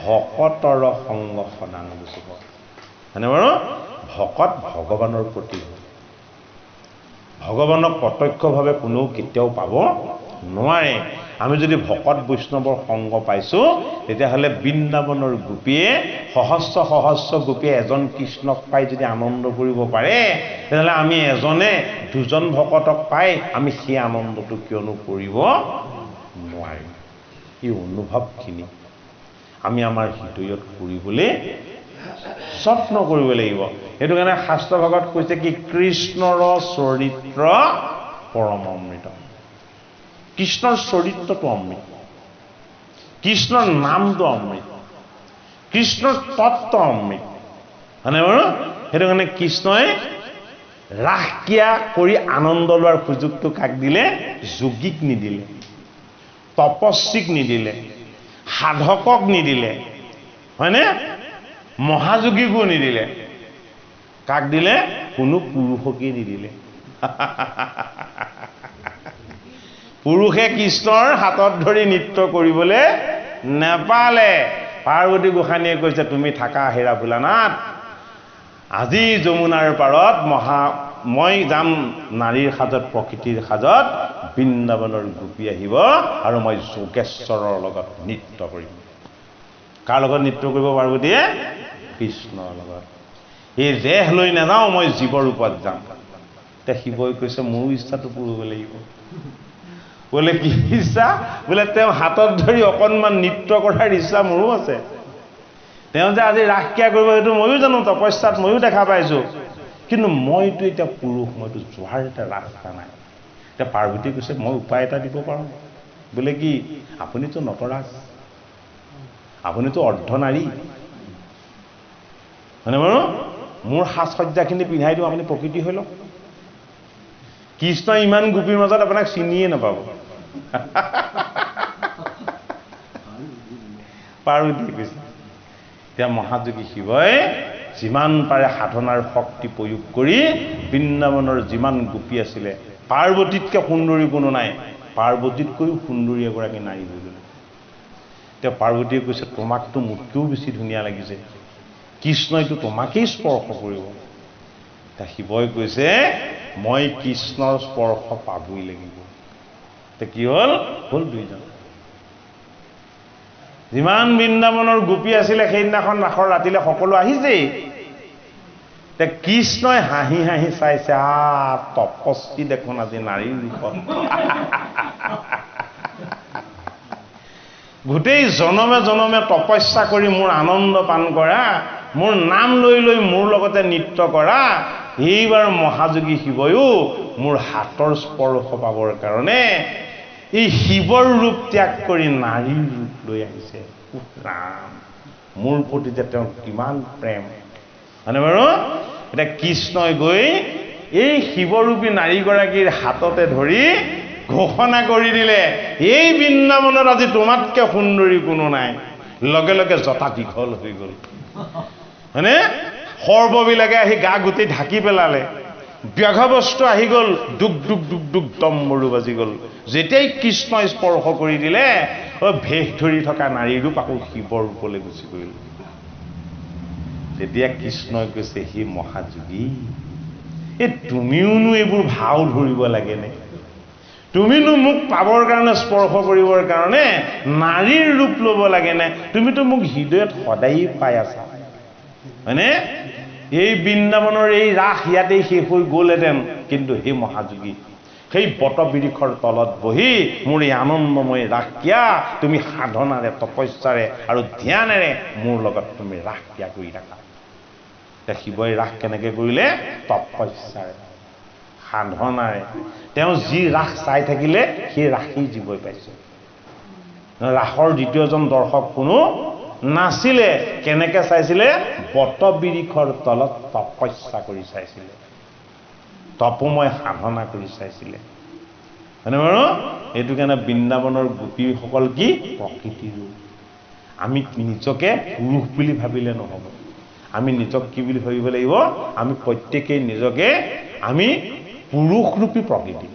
ভকতৰ সংগ সদান বুজিব। মানে বাৰু ভকত ভগৱানৰ প্ৰতি, ভগৱানক প্ৰত্যক্ষভাৱে কোনেও কেতিয়াও পাব নোৱাৰে। আমি যদি ভকত বৈষ্ণৱৰ সংগ পাইছোঁ, তেতিয়াহ'লে বৃন্দাবনৰ গোপীয়ে সহস্ৰ সহস্ৰ গোপীয়ে এজন কৃষ্ণক পাই যদি আনন্দ কৰিব পাৰে, তেতিয়াহ'লে আমি এজনে দুজন ভকতক পাই আমি সেই আনন্দটো কিয়নো কৰিব নোৱাৰিম? এই অনুভৱখিনি আমি আমাৰ হৃদয়ত কৰিবলৈ যত্ন কৰিব লাগিব। সেইটো কাৰণে শাস্ত্ৰ ভাগত কৈছে কি, কৃষ্ণৰ চৰিত্ৰ পৰম অমৃত। কৃষ্ণৰ চৰিত্ৰটো অমৃত, কৃষ্ণৰ নামটো অমৃত, কৃষ্ণৰ তত্ত্ব অমৃত, হয়নে বাৰু? সেইটো কাৰণে কৃষ্ণই ৰাস ক্ৰিয়া কৰি আনন্দ লোৱাৰ সুযোগটো কাক দিলে? যোগীক নিদিলে, তপস্বীক নিদিলে, সাধকক নিদিলে, হয়নে? মহাযোগীকো নিদিলে। কাক দিলে? কোনো পুৰুষকেই নিদিলে। পুৰুষে কৃষ্ণৰ হাতত ধৰি নৃত্য কৰিবলৈ নেপালে। পাৰ্বতী গোসাঁনীয়ে কৈছে, তুমি থাকা হেৰা ভোলানাথ, আজি যমুনাৰ পাৰত মই যাম নাৰীৰ সাজত, প্ৰকৃতিৰ সাজত, বৃন্দাবনৰ গোপী আহিব আৰু মই যোগেশ্বৰৰ লগত নৃত্য কৰিম। কাৰ লগত নৃত্য কৰিব পাৰ্বতীয়ে? কৃষ্ণৰ লগত। এই দেহ লৈ নাযাওঁ, মই জীৱ ৰূপত যাম। এতিয়া শিৱই কৈছে, মোৰো ইচ্ছাটো পূৰ লাগিব। বোলে কি ইচ্ছা? বোলে তেওঁ হাতত ধৰি অকণমান নৃত্য কৰাৰ ইচ্ছা মোৰো আছে। তেওঁ যে আজি ৰাস ক্ৰিয়া কৰিব সেইটো ময়ো জানো, তপস্যাত ময়ো দেখা পাইছোঁ, কিন্তু মইতো এতিয়া পুৰুষ, মইতো যোৱাৰ এটা ৰাস্তা নাই। এতিয়া পাৰ্বতী কৈছে, মই উপায় এটা দিব পাৰোঁ। বোলে কি? আপুনিতো নটৰাজ, আপুনিতো অৰ্ধনাৰী, হয়নে বাৰু? মোৰ সাজ সজ্জাখিনি পিন্ধাই দিওঁ, আপুনি প্ৰকৃতি হৈ লওক। কৃষ্ণ ইমান গোপীৰ মাজত আপোনাক চিনিয়ে নাপাব। পাৰ্বতীয়ে কৈছে। এতিয়া মহাযোগী শিৱই যিমান পাৰে সাধনাৰ শক্তি প্ৰয়োগ কৰি বৃন্দাবনৰ যিমান গোপী আছিলে, পাৰ্বতীতকৈ সুন্দৰী কোনো নাই, পাৰ্বতীতকৈও সুন্দৰী এগৰাকী নাৰী হৈ গ'ল। এতিয়া পাৰ্বতীয়ে কৈছে, তোমাকতো মোতকৈও বেছি ধুনীয়া লাগিছে, কৃষ্ণইতো তোমাকেই স্পৰ্শ কৰিব। এতিয়া শিৱই কৈছে, মই কৃষ্ণৰ স্পৰ্শ পাবই লাগিব। এতিয়া কি হ'ল? হ'ল দুইজন। যিমান বৃন্দাবনৰ গোপী আছিলে সেইদিনাখন ৰাসৰ ৰাতিলে সকলো আহিছেই। এতিয়া কৃষ্ণই হাঁহি হাঁহি চাইছে, তপস্বী দেখোন আজি নাৰীৰ ৰূপত। গোটেই জনমে জনমে তপস্যা কৰি মোৰ আনন্দ পান কৰা, মোৰ নাম লৈ লৈ মোৰ লগতে নৃত্য কৰা, এইবাৰ মহাযোগী শিৱয়ো মোৰ হাতৰ স্পৰ্শ পাবৰ কাৰণে এই শিৱৰ ৰূপ ত্যাগ কৰি নাৰীৰ ৰূপ লৈ আহিছে। ৰাম, মোৰ প্ৰতি যে তেওঁৰ কিমান প্ৰেম, হয়নে বাৰু? এতিয়া কৃষ্ণই গৈ এই শিৱৰূপী নাৰীগৰাকীৰ হাততে ধৰি ঘোষণা কৰি দিলে, এই বৃন্দাবনত আজি তোমাতকৈ সুন্দৰী কোনো নাই। লগে লগে জটা দীঘল হৈ গ'ল, হয়নে? সৰ্ববিলাকে আহি গা গোটেই ঢাকি পেলালে, ব্যাঘ্ৰবস্তু আহি গ'ল, দুগ দুগ দুগ দুগ দম্বৰু বাজি গ'ল। যেতিয়াই কৃষ্ণই স্পৰ্শ কৰি দিলে, ভেষ ধৰি থকা নাৰী ৰূপ আকৌ শিৱৰ ৰূপলৈ গুচি গ'ল। তেতিয়া কৃষ্ণই কৈছে, হে মহাযোগী, তুমিওনো এইবোৰ ভাও ধৰিব লাগেনে? তুমিনো মোক পাবৰ কাৰণে, স্পৰ্শ কৰিবৰ কাৰণে নাৰীৰ ৰূপ ল'ব লাগেনে? তুমিতো মোক হৃদয়ত সদায়েই পাই আছা, হয়নে? এই বৃন্দাবনৰ এই ৰাস ইয়াতেই শেষ হৈ গ'লহেঁতেন, কিন্তু সেই মহাযোগী সেই বটবৃক্ষৰ তলত বহি মোৰ এই আনন্দময় ৰাস ক্ৰিয়া তুমি সাধনাৰে, তপস্যাৰে আৰু ধ্যানেৰে মোৰ লগত তুমি ৰাস ক্ৰিয়া কৰি থাকা। এতিয়া শিৱই ৰাস কেনেকৈ কৰিলে? তপস্যাৰে, সাধনাৰে। তেওঁ যি ৰাস চাই থাকিলে সেই ৰাসেই জীৱই পাইছে। ৰাসৰ দ্বিতীয়জন দৰ্শক কোনো নাছিলে কেনেকৈ চাইছিলে বটবিৰিখৰ তলত তপস্যা কৰি চাইছিলে তপময় সাধনা কৰি চাইছিলে হয়নে বাৰু এইটো কাৰণে বৃন্দাবনৰ গোপীসকল কি প্ৰকৃতিৰ ৰূপ আমি নিজকে পুৰুষ বুলি ভাবিলে নহ'ব আমি নিজক কি বুলি ভাবিব লাগিব আমি প্ৰত্যেকেই নিজকে আমি পুৰুষৰূপী প্ৰকৃতি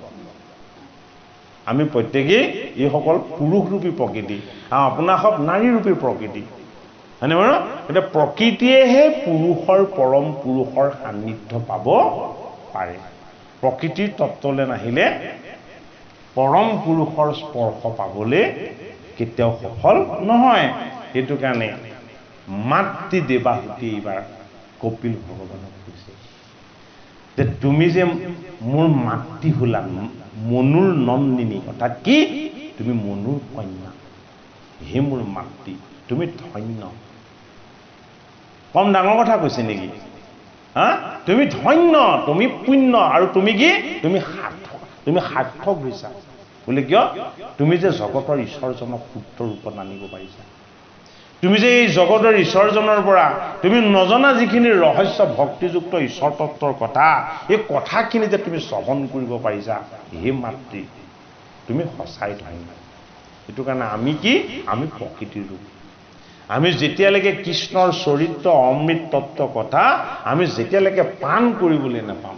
আমি প্ৰত্যেকেই এইসকল পুৰুষৰূপী প্ৰকৃতি আৰু আপোনাৰ সব নাৰীৰূপী প্ৰকৃতি হয়নে বাৰু এতিয়া প্ৰকৃতিয়েহে পুৰুষৰ পৰম পুৰুষৰ সান্নিধ্য পাব পাৰে প্ৰকৃতিৰ তত্ত্বলৈ নাহিলে পৰম পুৰুষৰ স্পৰ্শ পাবলৈ কেতিয়াও সফল নহয় সেইটো কাৰণে মাতৃ দেৱাহুতি এইবাৰ কপিল ভগৱানক কৈছে যে তুমি যে মোৰ মাতৃ হলা মনুৰ নন্দিনী অৰ্থাৎ কি তুমি মনুৰ কন্যা হে মোৰ মাতৃ তুমি ধন্য কম ডাঙৰ কথা কৈছে নেকি হা তুমি ধন্য তুমি পুণ্য আৰু তুমি কি তুমি সাৰ্থক হৈছা বোলে কিয় তুমি যে জগতৰ ঈশ্বৰজনক পুত্ৰ ৰূপত আনিব পাৰিছা তুমি যে এই জগতৰ ঈশ্বৰজনৰ পৰা তুমি নজনা যিখিনি ৰহস্য ভক্তিযুক্ত ঈশ্বৰ তত্ত্বৰ কথা এই কথাখিনি যে তুমি শ্ৰৱণ কৰিব পাৰিছা হে মাতৃ তুমি সঁচাই ধন্য এইটো কাৰণে আমি কি আমি প্ৰকৃতিৰ ৰূপ আমি যেতিয়ালৈকে কৃষ্ণৰ চৰিত্ৰ অমৃত তত্ত্ব কথা আমি যেতিয়ালৈকে পান কৰিবলৈ নাপাম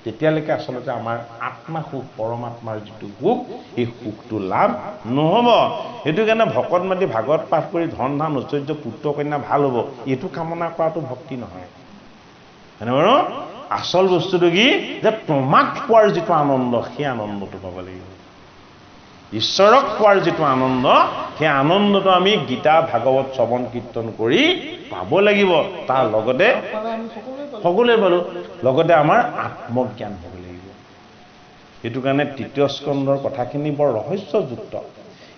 তেতিয়ালৈকে আচলতে আমাৰ আত্মা সুখ পৰমাত্মাৰ যিটো সুখ এই সুখটো লাভ নহ'ব সেইটো কাৰণে ভকত মাতি ভাগৱত পাঠ কৰি ধন ধান ঐশ্বৰ্য পুত্ৰ কন্যা ভাল হ'ব এইটো কামনা কৰাটো ভক্তি নহয় হয়নে বাৰু আচল বস্তুটো কি যে তোমাক পোৱাৰ যিটো আনন্দ সেই আনন্দটো পাব লাগিব ঈশ্বৰক পোৱাৰ যিটো আনন্দ সেই আনন্দটো আমি গীতা ভাগৱত শ্ৰৱণ কীৰ্তন কৰি পাব লাগিব তাৰ লগতে সকলোৱে পালো লগতে আমাৰ আত্মজ্ঞান হ'ব লাগিব সেইটো কাৰণে তৃতীয় স্কন্ধৰ কথাখিনি বৰ ৰহস্যযুক্ত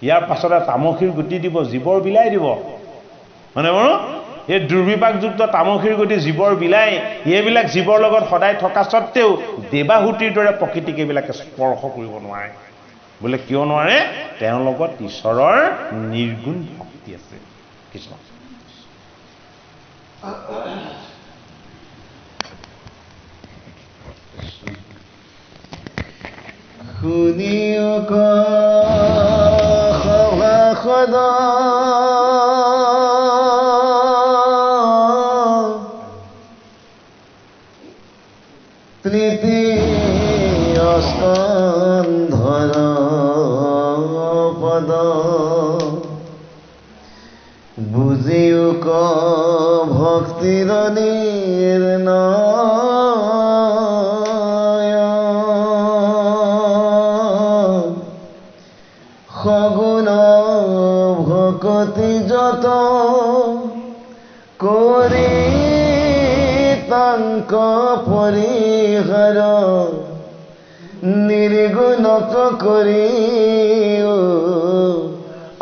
ইয়াৰ পাছতে তামসীৰ গতি দিব জীৱৰ বিলাই দিব মানে বাৰু এই দুৰ্বিপাকযুক্ত তামসীৰ গতি জীৱৰ বিলাই এইবিলাক জীৱৰ লগত সদায় থকা স্বত্তেও দেৱাহুতিৰ দৰে প্ৰকৃতিক এইবিলাকে স্পৰ্শ কৰিব নোৱাৰে বোলে কিয় নোৱাৰে তেওঁৰ লগত ঈশ্বৰৰ নিৰ্গুণ ভক্তি আছে কৃষ্ণ শুনিও সভাসদ তৃতীয় স্কন্ধৰ পদ বুজিও ভক্তিৰ নিৰ্ণয় সগুণ ভকতি যত কৰি তাংক পৰিহাৰ নিৰ্গুণক কৰি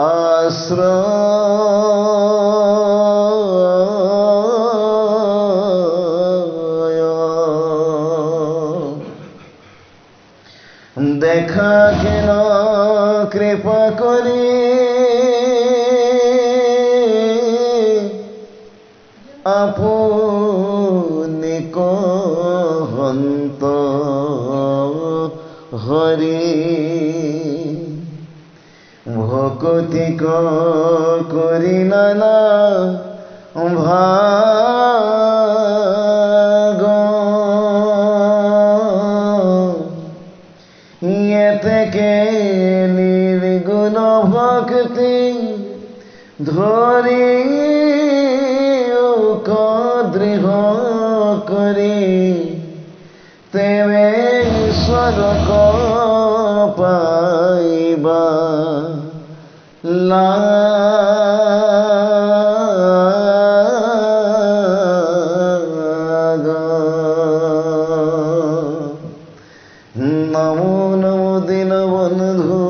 আশ্ৰয় দেখা কেন কৃপা কৰি আপুনি কহন্ত হৰি ভকতি কৰি নানা ভাগ এতেকে নিৰ্গুণ ভক্তি ধৰি দৃঢ় কৰি তেৱে স্বৰ্গ পাইবা লাগ নমো নমো দীনবন্ধু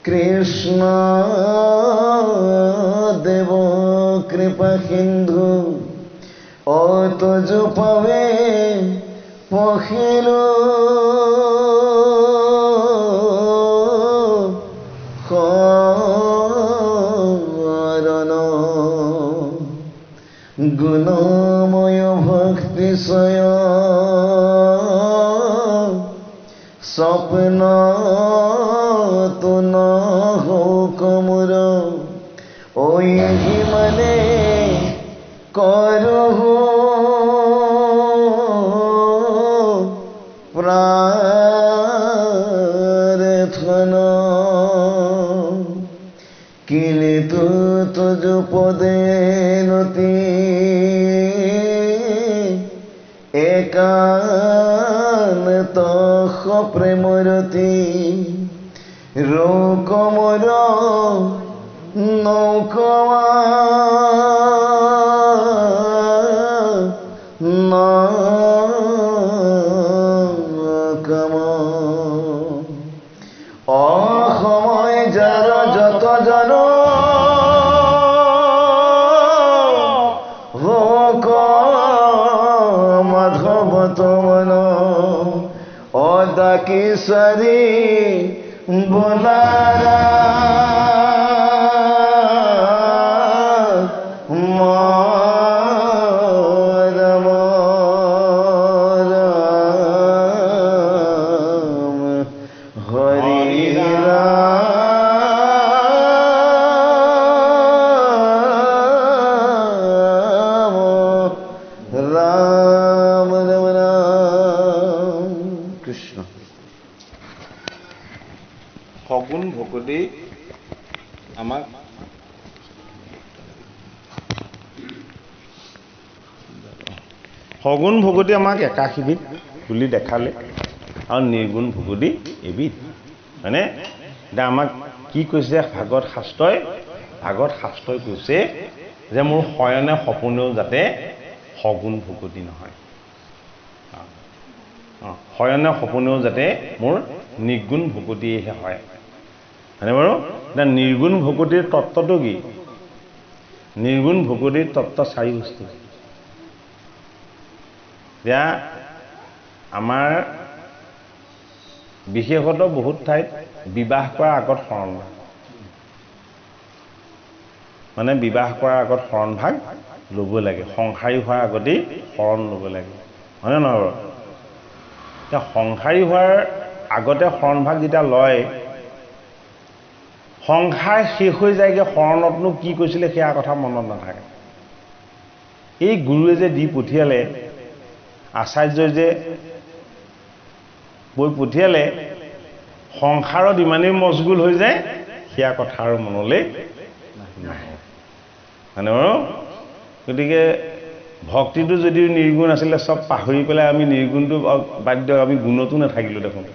কৃষ্ণ দেব কৃপা সিন্ধু অতজ পাবে পখিল গুণময় ভক্তিশয় স্বপ্ন তুন হুকুমর ওই মানে করহু প্রার্থনা কিন্তু তুজ পদে নতি একান্ত প্রেমরতি রোকমর নৌকমা অসময় যার যত জন হোক মাধব তমন অদাকিশরী বোলারা সগুণ ভকতি আমাক সগুণ ভকতি আমাক 81 বিধ বুলি দেখালে আৰু নিৰ্গুণ ভকতি এবিধ মানে এতিয়া আমাক কি কৈছে ভাগৱত শাস্ত্ৰই কৈছে যে মোৰ শয়নে সপোনেও যাতে সগুণ ভকতি নহয় শয়নে সপোনেও যাতে মোৰ নিৰ্গুণ ভকতিহে হয় হয়নে বাৰু এতিয়া নিৰ্গুণ ভকতিৰ তত্ত্বটো কি নিৰ্গুণ ভকতিৰ তত্ত্ব 4 বস্তু এতিয়া আমাৰ বিশেষত বহুত ঠাইত বিবাহ কৰাৰ আগত শৰণ মানে বিবাহ কৰাৰ আগত শৰণ ভাগ ল'ব লাগে সংসাৰী হোৱাৰ আগতেই শৰণ ল'ব লাগে হয়নে নহয় বাৰু এতিয়া সংসাৰী হোৱাৰ আগতে শৰণ ভাগ যেতিয়া লয় সংসাৰ শেষ হৈ যায়গে শৰণতনো কি কৈছিলে সেয়া কথা মনত নাথাকে এই গুৰুৱে যে দি পঠিয়ালে আচাৰ্যই যে বৈ পঠিয়ালে সংসাৰত ইমানেই মজগুল হৈ যায় সেয়া কথা আৰু মনলৈ নাহে মানে বাৰু গতিকে ভক্তিটো যদিও নিৰ্গুণ আছিলে চব পাহৰি পেলাই আমি নিৰ্গুণটো বাদ দিয়ক আমি গুণতো নাথাকিলোঁ দেখোন